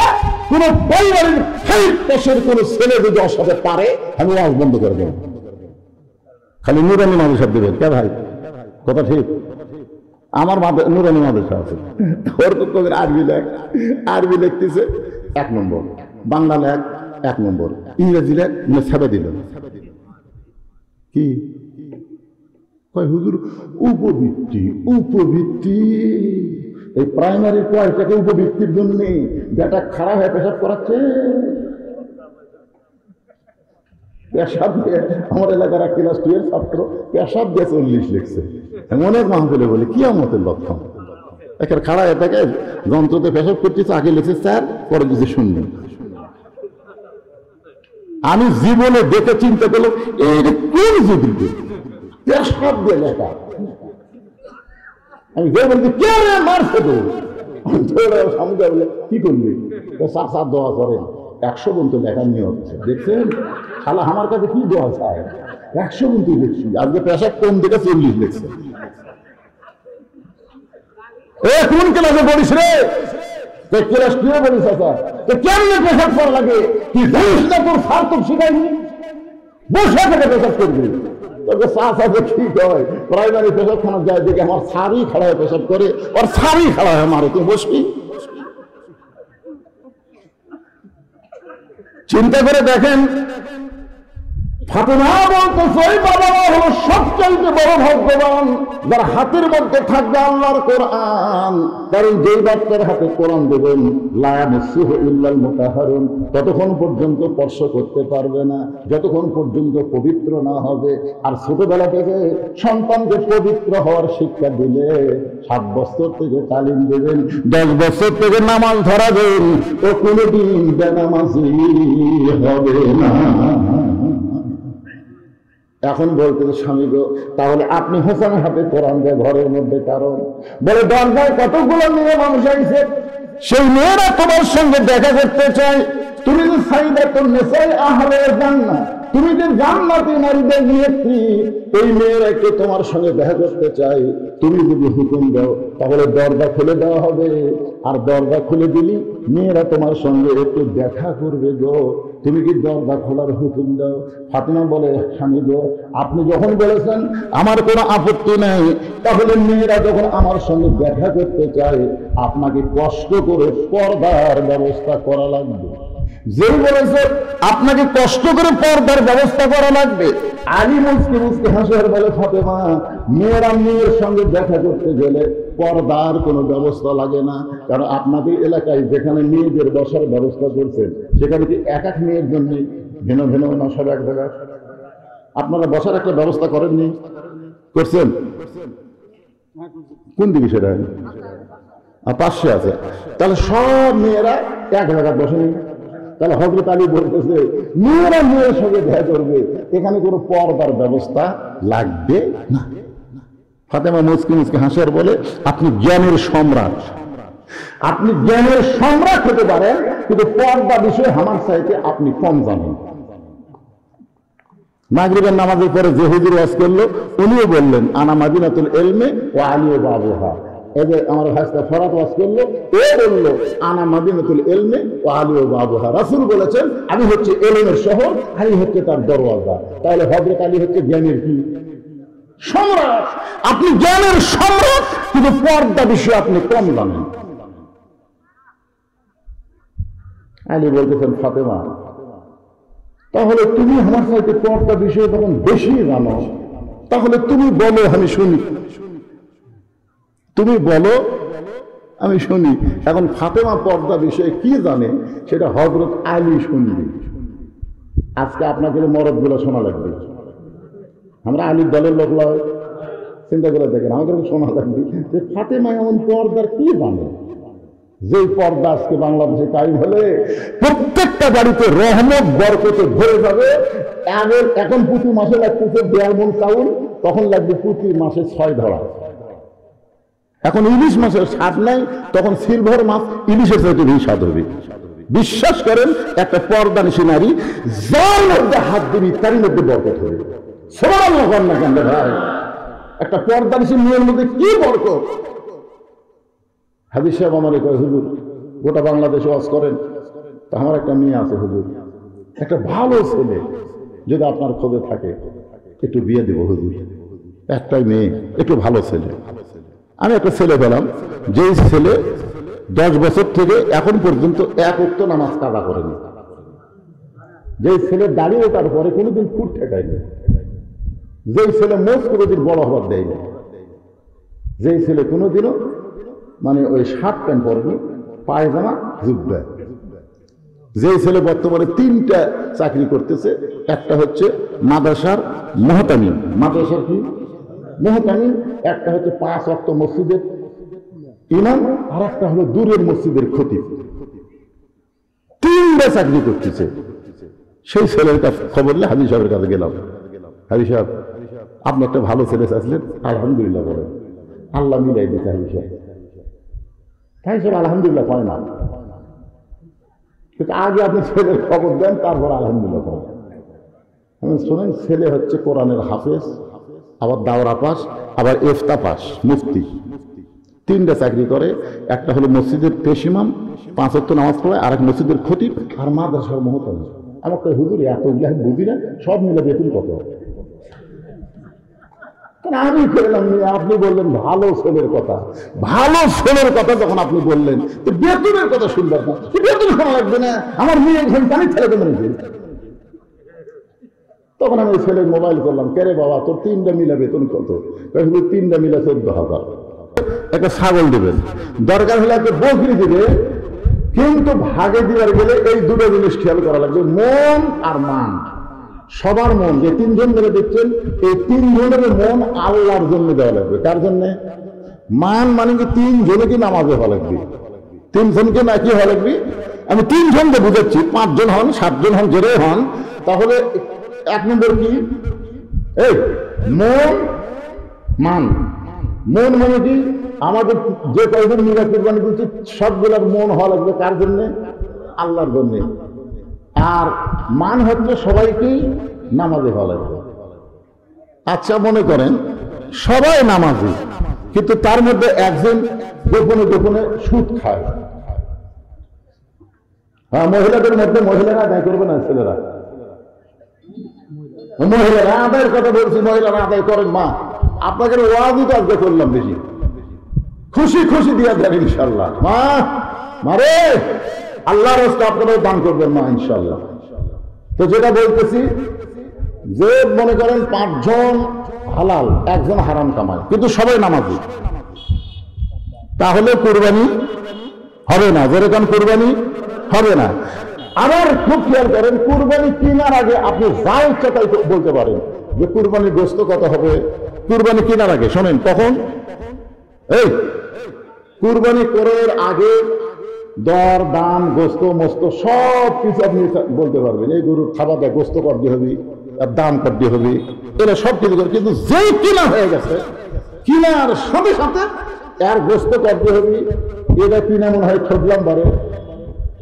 কোন পরিবারের 60 কোন ছেলে যদি অসাথে পারে, আমি ওয়াজ বন্ধ করে দেব। খালি নুরানি মাদ্রাসা দেবেন কে ভাই? কথা ঠিক? আমার নুরানি মাদ্রাসা আছে, ওর কবির আরবি লিখতেছে 1 নম্বর, বাংলা লেখ 1 নম্বর, ইংরেজি লেখ ছেড়ে দিল। কি কয় হুজুর? উপবৃত্তি এই প্রাইমারি কয়টাকে উপবৃত্তির জন্য যেটা খারাপ হয়ে পেশাব করাচ্ছে। পেশাব দিয়ে আমার এলাকার এক ক্লাস 2 এর ছাত্র পেশাব দিয়ে 40 লিখছে। অনেক মাহফিলে বলে কি আমতের লক্ষণ। একটা খাড়া এটাকে যন্ত্রতে পেশাব করতেছে, আগে লিখছে 4, পরে দিচ্ছে 0। আমি জীবনে দেখে চিন্তা করলাম এটা কোন যুদ্ধ পেশাব দিয়ে লেখা। আমি যে বলছি কে মারছে তো সামনে বলে কি করলি? 4 দোয়া করেন, 100 পর্যন্ত লেখার নিয়ম হচ্ছে। দেখছেন শালা আমার কাছে কি দোয়া চায়? 100 পর্যন্ত লিখছি, আজকে পেশাব কোন দিকে 40 লিখছে। কোন ক্লাসে পড়িস রে? ক্লাস 2 বলিস কেমনে পেশাব করা লাগে? কি জানিস না? তোর স্যার তো শিখায়নি, বসে থেকে পেশাব করবি। তোকে ঠিক হয় প্রাইমারি পেশাবখানা যায়, দেখে আমার স্যারই খাড়া হয়ে পেশাব করে, ওর স্যারই খাড়া হয়ে মারে, তুই বসবি? চিন্তা করে দেখেন, ফাতেমা বলতেছে বাবা হলো সবচাইতে বড় ভাগ্যবান যার হাতের মধ্যে থাকবে আল্লাহর কোরআন। কারণ যেই বাচ্চার হাতে কোরআন দেবেন লা ইয়ামাসসুহু ইল্লাল মুতাহহারুন, ততক্ষণ পর্যন্ত স্পর্শ করতে পারবে না যতক্ষণ পর্যন্ত পবিত্র না হবে। আর ছোটবেলা থেকে সন্তানকে পবিত্র হওয়ার শিক্ষা দিলে 7 বছর থেকে তালিম দেবেন, 10 বছর থেকে নামাজ ধরাবেন, ও কোনোদিন বেনামাজি হবে না। এখন বলতেছে স্বামী গো, তাহলে আপনি হোসেনের হাতে কোরআন দেয় ঘরের মধ্যে, কারণ বলে দরজায় কতগুলো মেয়ে মানুষ আইছে, সেই মেয়েরা তোমার সঙ্গে দেখা করতে চায়। তুমি যে সাইদাতুন নিসাই আহলে জান্নাত, তুমি যে জান্নাতি নারীদের নেত্রী, এই মেয়েরাকে তোমার সঙ্গে দেখা করতে চাই। তুমি যদি হুকুম দাও তাহলে দরজা খুলে দেওয়া হবে, আর দরজা খুলে দিলি মেয়েরা তোমার সঙ্গে একটু দেখা করবে গো। তুমি কি দরজা খোলার হুকুম দাও? ফাতেমা বলে স্বামী গো, আপনি যখন বলেছেন আমার কোনো আপত্তি নেই, তাহলে মেয়েরা যখন আমার সঙ্গে দেখা করতে চায় আপনাকে কষ্ট করে পর্দার ব্যবস্থা করা লাগবে। যেই বলেছে আপনাকে কষ্ট করে পর্দার ব্যবস্থা করা লাগবে, আলী মুসকে মুসকে হাসির বলে ফাতেমা, মেয়েরা মেয়ের সঙ্গে দেখা করতে গেলে পর্দার কোনো ব্যবস্থা লাগে না। কারণ আপনাদের এলাকায় যেখানে মেয়েদের বসার ব্যবস্থা করছেন সেখানে কি এক এক মেয়ের জন্য ভিন্ন ভিন্ন নশার এক জায়গায় আপনারা বসার একটা ব্যবস্থা করেননি? করছেন? কোন দিকে সেটা? পাশে আছে। তাহলে সব মেয়েরা এক জায়গায় বসেনি। তাহলে হযরত আলী বলতেছে মেয়েরা মেয়ের সঙ্গে দেখা করবে, এখানে কোনো পর্দার ব্যবস্থা লাগবে না। ফাতেমা মুসকি মুসকি হাসির বলে আপনি জ্ঞানের সম্রাট, আপনি জ্ঞানের সম্রাট হতে পারেন, কিন্তু পর্দা বিষয়ে আমার চাইতে আপনি কম জানেন। মাগরিবের নামাজের পরে যে হুজুর ওয়াজ করলো উনিও বললেন আনা মাদিনাতুল ইলমি ওয়া আলিউ বাবুহা। এদের আমার ভাইস্তা ফরাত ওয়াজ করলো, ও বললো আনা মাদিনাতুল ইলমি ওয়া আলিউ বাবুহা। রাসূল বলেছেন আমি হচ্ছে ইলমের শহর, আলী হচ্ছে তার দরওয়াজা। তাহলে হযরত আলী হচ্ছে জ্ঞানের কি সম্রাট। আপনি জ্ঞানের সম্রাট, কিন্তু পর্দা বিষয়ে আপনি কম জানেন। আলী বলতেছেন ফাতেমা, তাহলে তুমি আমার সাথে পর্দা বিষয়ে তখন বেশি জানো, তাহলে তুমি বলো আমি শুনি। তুমি বলো আমি শুনি। এখন ফাতেমা পর্দা বিষয়ে কি জানে সেটা হযরত আলী শুনবি। আজকে আপনাকে মরদগুলো শোনা লাগবে। আমরা আলীর দলের লোক লয়, চিন্তা করে দেখেন, আমাদের শোনা লাগবে যে ফাতেমা এমন পর্দার কি জানে, যে পর্দা আজকে বাংলাদেশে কায়েম হলে প্রত্যেকটা বাড়িতে রহমত বরকতে ভরে যাবে। এখন প্রতি মাসে লাগতেছে 1.5 মণ চাউল, তখন লাগবে প্রতি মাসে 6 ধরা। এখন ইলিশ মাছের স্বাদ নাই, তখন সিলভার মাছ ইলিশের চাইতে বেশি স্বাদ হবে। বিশ্বাস করেন, একটা পর্দানিশী নারী যার মধ্যে হাত দিবি তারই মধ্যে বরকত হবে। সুবহানাল্লাহ কর না কেন ভাই? একটা পর্দানিশী মেয়ের মধ্যে কি বরকত! হাদিস সাহেব আমার কয়, হুজুর গোটা বাংলাদেশে ওয়াজ করেন, তো আমার একটা মেয়ে আছে হুজুর, একটা ভালো ছেলে যদি আপনার খোঁজে থাকে একটু বিয়ে দেব হুজুর, একটাই মেয়ে, একটু ভালো ছেলে। আমি একটা ছেলে পেলাম, যেই ছেলে 10 বছর থেকে এখন পর্যন্ত এক ওয়াক্ত নামাজ কাজা করেনি, যেই ছেলে দাঁড়িয়ে ওঠার পরে কোনোদিন ফুট ঠেকায়নি, যেই ছেলে মোজ কোনোদিন বড় হবার দেয়নি, যেই ছেলে কোনোদিনও মানে ওই শার্ট প্যান্ট পরেনি, পায়জামা জুব্বা, যেই ছেলে বর্তমানে 3টা চাকরি করতেছে। একটা হচ্ছে মাদ্রাসার মুহতামিম, মাদ্রাসার কি মুহতামিম, একটা হচ্ছে 5 ওয়াক্ত মসজিদের ইমাম, আর একটা হলো দূরের মসজিদের খতিব। 3টা চাকরি করতেছে। সেই ছেলের কাছে খবর নিয়ে হাজী সাহেবের কাছে গেলাম। হাজী সাহেব, আপনি একটা ভালো ছেলে চাইছিলেন, আলহামদুলিল্লাহ বলেন। আল্লাহ মিলাই দিচ্ছে হাজী সাহেব। হাজী সাহেব আলহামদুলিল্লাহ কয় না, কিন্তু আগে আপনি ছেলের খবর দেন, তারপর আলহামদুলিল্লাহ করেন। আমি শোনেন, ছেলে হচ্ছে কোরআনের হাফেজ, আবার দাওরা পাস, আবার ইফতা পাস, মুফতি। 3টা চাকরি করে। একটা হলো মসজিদের পেশিমাম, 5 ওয়াক্ত নামাজ পড়ে, আর এক মসজিদের খতিব, আর মাদ্রাসার মুহতামিম। আমার তো হুজুর এতগুলো আমি বুঝি না, সব মিলে বেতন কত? আমি করলাম, আপনি বললেন ভালো ছেলের কথা, ভালো ছেলের কথা যখন আপনি বললেন, তো বেতনের কথা শুনবেন না, বেতন শোনা লাগবে না, আমার মেয়ে ঘন্টানি ছেলে তো মনে করি। তখন আমি ছেলের মোবাইল করলাম, কেরে বাবা তোর 3টা মিলা বেতন কত? 3টা মিলা 14,000। একটা ছাগল দেবেন, দরকার হলে একটা বকরি দিবে, কিন্তু ভাগে দেওয়ার গেলে এই 2টো জিনিস খেয়াল করা লাগবে, মন আর মান। সবার মন, যে 3 জন ধরে দেখছেন, এই 3 জনের মন আল্লাহর জন্য দেওয়া লাগবে। কার জন্যে? মান মানে কি 3 জনকে নামাজে হওয়া লাগবে, 3 জনকে নাকি হওয়া লাগবে। আমি 3 জনকে বুঝাচ্ছি, 5 জন হন, 7 জন হন, জেরে হন, তাহলে 1 নম্বর কি? এই মন মান। মন মানে কি? আমাদের যে কয়জন মিলা কুরবানি দিচ্ছি সবগুলোর মন হওয়া লাগবে কার জন্যে? আল্লাহর জন্যে। আর মান হচ্ছে সবাইকেই নামাজে হওয়া লাগবে। আচ্ছা, মনে করেন সবাই নামাজি, কিন্তু তার মধ্যে একজন গোপনে গোপনে সুদ খায়। হ্যাঁ, মহিলাদের মধ্যে মহিলারা আদায় করবে না, ছেলেরা। মহিলারা আদায়ের কথা বলছি, মহিলারা আদায় করেন। মা, আপনাকে ওয়াজই তো আজকে করলাম বেশি, খুশি খুশি দিয়া দেন ইনশাল্লাহ। মা মারে, আল্লাহর রাস্তায় আপনারাও দান করবেন মা, ইনশাল্লাহ। তো যেটা বলতেছি, যে মনে করেন 5 জন হালাল, 1 জন হারাম কামায়, কিন্তু সবাই নামাজি, তাহলে কুরবানি হবে না। যেরকম কুরবানি হবে না। আবার খুব খেয়াল করেন, কুরবানি কেনার আগে আপনি যা ইচ্ছা তাই বলতে পারেন যে কুরবানির গোস্ত কত হবে। কুরবানি কেনার আগে শোনেন, তখন এই কুরবানি করার আগে দর দাম, গোস্ত মস্ত সব কিছু আপনি বলতে পারবেন। এই গরুর খাবার দেয়, গোস্ত কর দিয়ে হবে, আর দাম কর দিয়ে হবে, এরা সব কিছু করে। কিন্তু যেই কিনা হয়ে গেছে, কিনার সাথে সাথে এর গোস্ত কর দিয়ে হবে, এটা কিনা মনে হয় ঠকলাম বারে,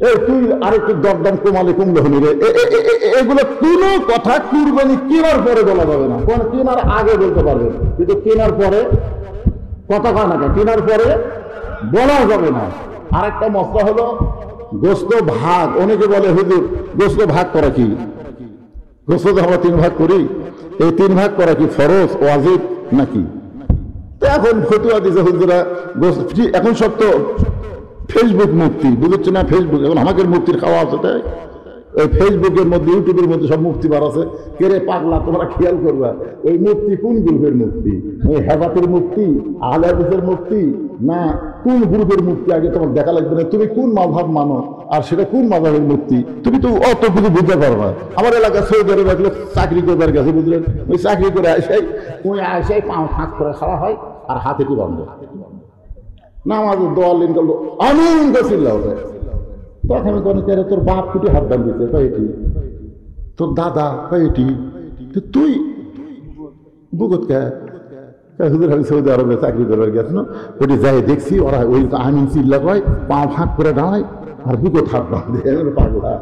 এই তুই আরেকটু দরদাম কমালে কমলে হলি রে। এগুলো কোনো কথা কুরবানি কেনার পরে বলা যাবে না, কোন কেনার আগে বলতে পারবেন, কিন্তু কেনার পরে কথা কয় না, কেনার পরে বলা যাবে না। আরেকটা মশলা হলো গোস্ত ভাগ। অনেকে বলে হুজুর গোস্ত ভাগ করা কি? গোস্ত তো আমরা 3 ভাগ করি, এই 3 ভাগ করা কি ফরজ ওয়াজিব নাকি? তো এখন ফতুয়া দিছে হুজুরা, এখন সব তো ফেসবুক মুক্তি, বুঝছে না? ফেসবুক এখন আমাদের মুক্তির খাওয়া আছে, তাই ওই ফেসবুকের মধ্যে, ইউটিউবের মধ্যে সব মুক্তি বার আছে। কেরে পাগলা, তোমরা খেয়াল করবা, ওই মুক্তি কোন গ্রুপের মুক্তি? ওই হেফাতের মুক্তি, আহলে হাদিসের মুক্তি, না কোন গ্রুপের মূর্তি আগে তোমার দেখা লাগবে না, তুমি কোন মাযহাব মানো আর সেটা কোন মাযহাবের মূর্তি তুমি তো অত কিছু বুঝতে পারবা। আমার এলাকায় সৌদি আরবে একলো চাকরি করবার গেছে, বুঝলেন, ওই চাকরি করে আসাই ওই আসাই পা ফাঁক করে খাওয়া হয় আর হাতে কি বন্ধ নামাজ দোয়া লিন করলো, আমি চিল্লা ওঠে। তখন আমি কোনো কেন তোর বাপ কুটি হাত দান দিতে কয়েটি, তোর দাদা কয়েটি, তুই বুকত কে হুজুর আমি সৌদি আরবে চাকরি করবার গেছিল, ওটি যাই দেখছি ওরা ওই আমিন চিল্লা কয়, পা ফাঁক করে দাঁড়ায় আর বুকত হাত বাঁধে। পাগলা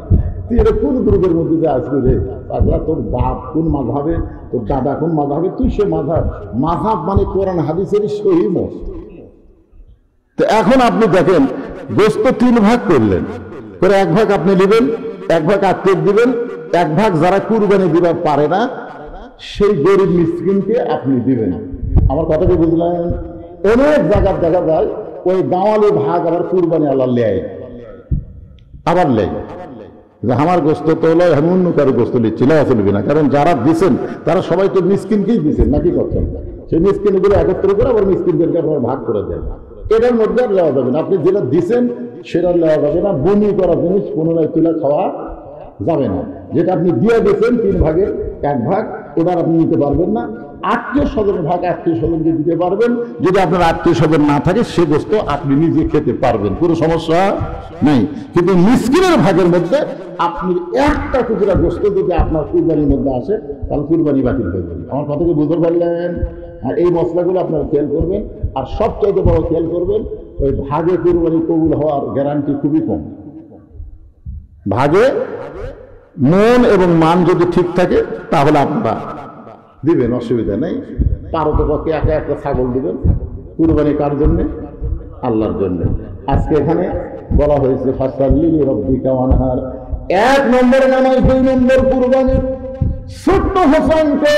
তুই এটা কোন গ্রুপের মধ্যে যে আসবি রে পাগলা, তোর বাপ কোন মাযহাবে, তোর দাদা কোন মাযহাবে, তুই সে মাযহাব। মাযহাব মানে কোরআন হাদিসের সহি মত। তো এখন আপনি দেখেন গোস্ত 3 ভাগ করলেন, করে 1 ভাগ আপনি নেবেন, 1 ভাগ আত্মীয় দিবেন, 1 ভাগ যারা কুরবানি দিবার পারে না সেই গরিব মিসকিনকে আপনি দিবেন। আমার কথা কি বুঝলেন? অনেক জায়গার দেখা যায় ওই গাঁওয়ালি ভাগ আবার কুরবানি আল্লাহ লেয়, আবার লেয় যে আমার গোস্ত তো লয়, আমি অন্য কারো গোস্ত নিচ্ছি না, চলবে না। কারণ যারা দিচ্ছেন তারা সবাই তো মিসকিনকেই দিচ্ছেন, নাকি করছেন? সেই মিসকিনগুলো একত্র করে আবার মিসকিনদেরকে আপনারা ভাগ করে দেন। এটার মধ্যে আর নেওয়া যাবে না, আপনি যেটা দিচ্ছেন সেটা নেওয়া যাবে না। বমি করা জিনিস পুনরায় তুলে খাওয়া যাবে না। যেটা আপনি দিয়ে দিয়েছেন 3 ভাগের 1 ভাগ, ওটা আপনি নিতে পারবেন না। আত্মীয় স্বজনের ভাগ আত্মীয় স্বজনকে দিতে পারবেন। যদি আপনার আত্মীয় স্বজন না থাকে সে গোস্ত আপনি নিজে খেতে পারবেন, কোনো সমস্যা নেই। কিন্তু মিসকিনের ভাগের মধ্যে আপনি একটা টুকরা গোস্ত যদি আপনার কুরবানির মধ্যে আসে তাহলে কুরবানি বাতিল হয়ে যাবে। আমার কথা কি বুঝতে পারলেন? আর এই মশলাগুলো আপনারা খেয়াল করবেন। আর সবচাইতে বড় খেয়াল করবেন, ওই ভাগে কুরবানি কবুল হওয়ার গ্যারান্টি খুবই কম। ভাগে মন এবং মান যদি ঠিক থাকে তাহলে আপনারা দিবেন, অসুবিধা নেই। পারত পক্ষে একা একটা ছাগল দিবেন। কুরবানি কার জন্যে? আল্লাহর জন্য। আজকে এখানে বলা হয়েছে ফাসাল্লি লিরাব্বিকা ওয়ানহার। 1 নম্বর নামাজ, 2 নম্বর কুরবানি। ছোট্ট হোসেনকে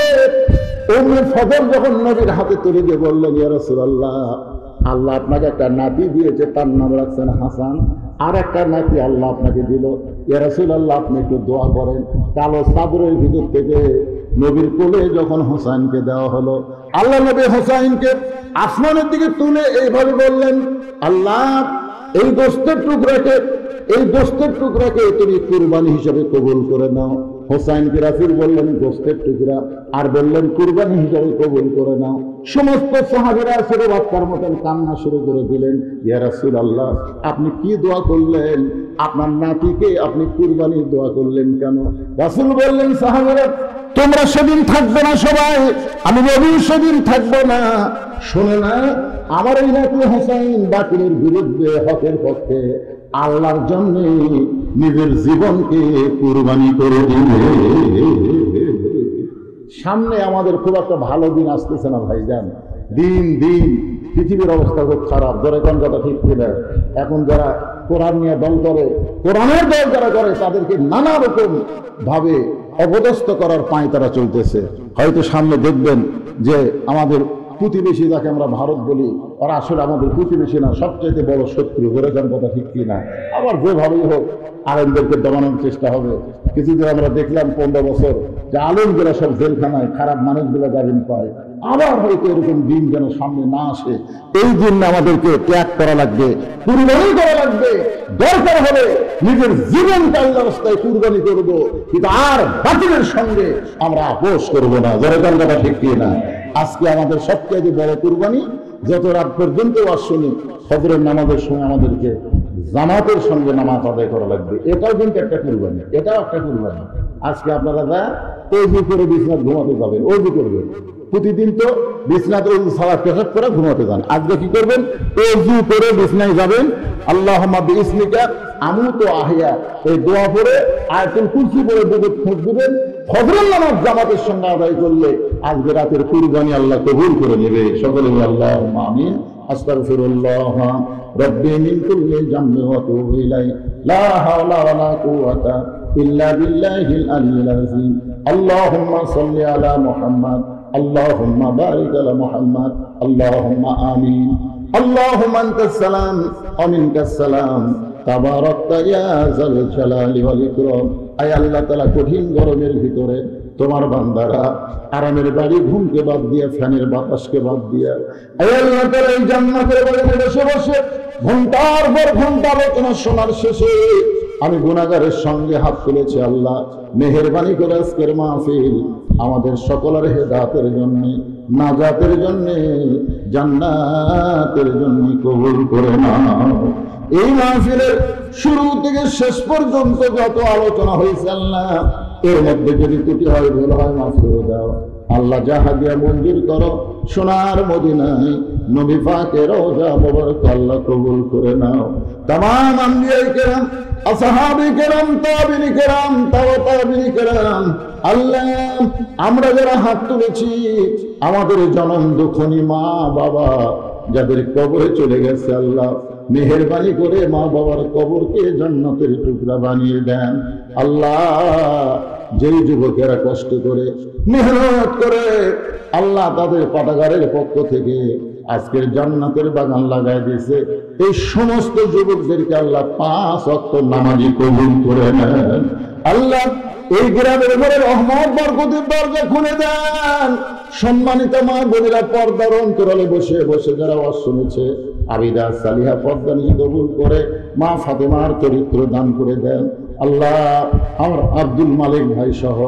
ফজর যখন নবীর হাতে তুলে দিয়ে বললেন, ইয়া রাসূলুল্লাহ, আল্লাহ আপনাকে একটা নাতি দিয়েছে, তার নাম রাখছেন হাসান, আর একটা নাতি আল্লাহ আপনাকে দিল, ইয়া রাসূলুল্লাহ আপনি একটু দোয়া করেন। কালো চাদরের ভিতর থেকে নবীর কোলে যখন হোসাইনকে দেওয়া হলো, আল্লাহ নবী হোসাইনকে আসমানের দিকে তুলে এইভাবে বললেন, আল্লাহ এই গোস্তের টুকরাকে তুমি কুরবানি হিসেবে কবুল করে নাও। হোসাইনকে রাসূল বললেন গোস্তের টুকরা, আর বললেন কুরবানি হিসেবে কবুল করে নাও। সমস্ত সাহাবীরা ছোট বাচ্চার মতন কান্না শুরু করে দিলেন, ইয়া রাসূলুল্লাহ আপনি কি দোয়া করলেন? আপনার নাতিকে আপনি কুরবানির দোয়া করলেন কেন? রাসূল বললেন, সাহাবীরা তোমরা সেদিন থাকবে না সবাই, আমি নবী সেদিন থাকবো না। শোনে না, আমার এই নাতি হোসাইন বাতিলের বিরুদ্ধে হকের পক্ষে আল্লাহর জন্য নিজের জীবনকে কুরবানি করে দিবে। সামনে আমাদের খুব একটা ভালো দিন আসতেছে না ভাইজান। দিন দিন পৃথিবীর অবস্থা খুব খারাপ। ধরে কোন কথা ঠিক কিনা? এখন যারা কোরআন নিয়ে দল করে, কোরআনের দল যারা করে, তাদেরকে নানা রকম ভাবে অপদস্থ করার পায় তারা চলতেছে। হয়তো সামনে দেখবেন যে আমাদের প্রতিবেশী, যাকে আমরা ভারত বলি, ওরা আসলে আমাদের প্রতিবেশী না, সবচেয়ে বড় শত্রু। ধরে কোন কথা ঠিক কিনা? আবার যেভাবেই হোক আলেমদেরকে দমানোর চেষ্টা হবে। কিছুদিন আমরা দেখলাম 15 বছর যে আলেমগুলা সব জেলখানায়, খারাপ মানুষগুলো জামিন পায়। আবার হয়তো এরকম দিন যেন সামনে না আসে। এই দিন আমাদেরকে ত্যাগ করা লাগবে, কুরবানি করা লাগবে। দরকার হলে নিজের জীবনকে আল্লাহর রাস্তায় কুরবানি করব, কিন্তু আর বাতিলের সঙ্গে আমরা আপোষ করব না। ধরে কোন কথা ঠিক কিনা? আজকে আমাদের সবচেয়ে বড় কুরবানি, যত রাত পর্যন্ত আসুনি ফজরের নামাজের সময় আমাদেরকে জামাতের সঙ্গে নামাজ আদায় করা লাগবে। এটাও কিন্তু একটা কুরবানি, এটাও একটা কুরবানি। আজকে আপনারা যা অজু করে বিছনাত ঘুমাতে যাবেন, অজু করবেন। প্রতিদিন তো বিছনাত অজু ছাড়া পেশাব করে ঘুমাতে যান। আজকে কি করবেন? অজু করে বিছনায় যাবেন, আল্লাহুম্মা বিইসমিকা আমুতু আহইয়া, এই দোয়া পড়ে আয়াতুল কুরসি পড়ে বুকুত ফুঁক দিবেন। ফজরের নামাজ জামাতের সঙ্গে আদায় করলে আজকে রাতের কুরবানি আল্লাহ কবুল করে নেবে। সকলে আল্লাহুম্মা আমিন। আস্তাগফিরুল্লাহ রাব্বি মিন কুল্লি যামবি ওয়া আতুবু ইলাইহি লা হাওলা ওয়া লা কুওয়াতা ইল্লা বিল্লাহিল আলিয়্যিল আযীম। আল্লাহুম্মা সাল্লি আলা মুহাম্মাদ, আল্লাহুম্মা বারিক আলা মুহাম্মাদ, আল্লাহুম্মা আমিন। আল্লাহুম্মা আনতাস সালাম ওয়া মিনকাস সালাম, তাবারাকতা ইয়া যাল জালালি ওয়াল ইকরাম। আয় আল্লাহ তাআলা, কঠিন গরমের ভিতরে তোমার বান্দারা আরামের বাড়ি ঘুমকে বাদ দিয়া ফ্যানের বাতাসকে বাদ দিয়া আল্লাহ তাআলা এই জান্নাতের বাগানে বসে বসে ঘন্টার পর ঘন্টা আলোচনা শোনার শেষে আমি গুনাহগারের সঙ্গে হাত তুলেছি। আল্লাহ মেহেরবানি করে আজকের মাহফিল আমাদের সকলের হেদায়েতের জন্য, নাজাতের জন্য, জান্নাতের জন্য কবুল করে নাও। এই মাহফিলের শুরু থেকে শেষ পর্যন্ত যত আলোচনা হয়েছে আল্লাহ, এর মধ্যে যদি ত্রুটি হয়, ভুল হয়, মাফ করে দাও আল্লাহ। যাহা দিয়া মঞ্জুর করো সোনার মদিনায় নবী পাকের রওজা মোবারক আল্লাহ কবুল করে নাও। तमाम আম্বিয়ায়ে কেরাম, আসহাবে কেরাম, তাবিঈন কেরাম, তাবিঈন কেরাম, আল্লাহ আমরা যারা হাত তুলেছি আমাদের জনম দুঃখনী মা বাবা যাদের কবরে চলে গেছে আল্লাহ মেহেরবানি করে মা বাবার কবরকে জান্নাতের টুকরা বানিয়ে দেন আল্লাহ। যেই যুবকেরা কষ্ট করে মেহনত করে আল্লাহ তাদের পাঠাগারের পক্ষ থেকে আজকের জান্নাতের বাগান লাগাই দিয়েছে, এই সমস্ত যুবকদেরকে আল্লাহ 5 ওয়াক্ত নামাজি কবুল করে নেন আল্লাহ। এই গ্রামের ঘরে রহমত বরকতের দরজা খুলে দেন। সম্মানিত মা বোনেরা পর্দার অন্তরালে বসে বসে যারা ওয়াজ শুনেছে আবিদা সালিহা পর্দা নিয়ে কবুল করে মা ফাতেমার চরিত্র দান করে দেন আল্লাহ। আমরা আব্দুল মালিক ভাই সহ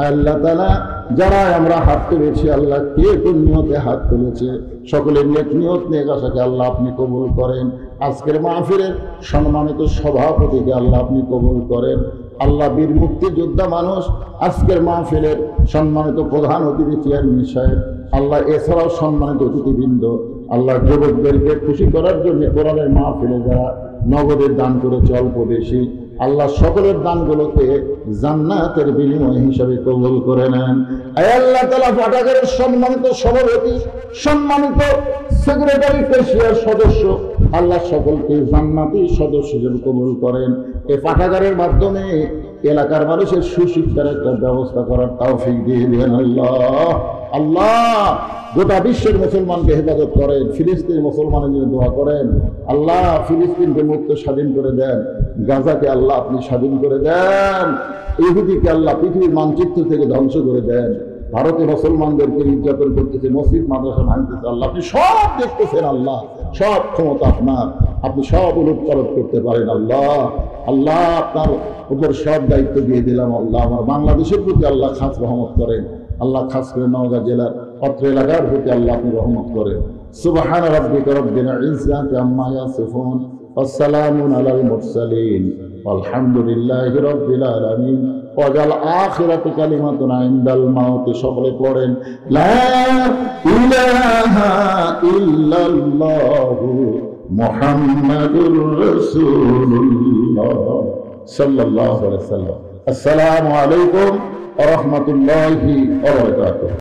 আল্লাহ তাআলা যারা আমরা হাত তুলেছি আল্লাহ, কে কোন নিয়তে হাত তুলেছে সকলের নেক নিয়ত নেক আশাকে আল্লাহ আপনি কবুল করেন। আজকের মাহফিলের সম্মানিত সভাপতিকে আল্লাহ আপনি কবুল করেন আল্লাহ। বীর মুক্তিযোদ্ধা মানুষ আজকের মাহফিলের সম্মানিত প্রধান অতিথি চেয়ারম্যান সাহেব আল্লাহ, এছাড়াও সম্মানিত অতিথিবৃন্দ আল্লাহ, যুবকদেরকে খুশি করার জন্য কোরআনের মাহফিলে যারা নগদের দান করেছে অল্প বেশি আল্লাহ, সকলের দানগুলোকে জান্নাতের বিনিময় হিসাবে কবুল করে নেন। আল্লাহ তাআলা পাঠাগারের সম্মানিত সভাপতি, সম্মানিত সেক্রেটারি, কেশিয়ার সদস্য আল্লাহ সকলকে জান্নাতি সদস্য হিসেবে কবুল করেন। এই পাঠাগারের মাধ্যমে এলাকার মানুষের সুশিক্ষার একটা ব্যবস্থা করার তৌফিক দিয়ে দেন আল্লাহ। আল্লাহ গোটা বিশ্বের মুসলমানকে হেফাজত করেন, ফিলিস্তিন মুসলমানের জন্য দোয়া করেন আল্লাহ। ফিলিস্তিনকে মুক্ত স্বাধীন করে দেন, গাজাকে আল্লাহ আপনি স্বাধীন করে দেন, ইহুদিকে আল্লাহ পৃথিবীর মানচিত্র থেকে ধ্বংস করে দেন। ভারতে মুসলমানদেরকে নির্যাতন করতেছে, মসজিদ মাদ্রাসা ভাঙতেছে আল্লাহ, আপনি সব দেখতেছেন আল্লাহ, সব ক্ষমতা আপনার, আপনি সব উলটপালট করতে পারেন আল্লাহ। আল্লাহ আপনার উপর সব দায়িত্ব দিয়ে দিলাম আল্লাহ। আমার বাংলাদেশের প্রতি আল্লাহ খাস রহমত করেন আল্লাহ, খাস করে নওগাঁ জেলার অত্র এলাকার প্রতি আল্লাহ আপনি রহমত করেন। সুবহান রাব্বিকা রাব্বিল ইজ্জাতি আম্মা ইয়াসিফুন ওয়া সালামুন আলাল মুরসালিন আলহামদুলিল্লাহি রাব্বিল আলামিন। ওয়াজাল আখিরাতু কালিমাতুন ইনদাল মাউত। সকলে পড়েন লা ইলাহা ইল্লাল্লাহু মুহাম্মাদুর রাসূলুল্লাহ সাল্লাল্লাহু আলাইহি ওয়াসাল্লাম। আসসালামু আলাইকুম ওয়া রাহমাতুল্লাহি ওয়া বারাকাতুহু।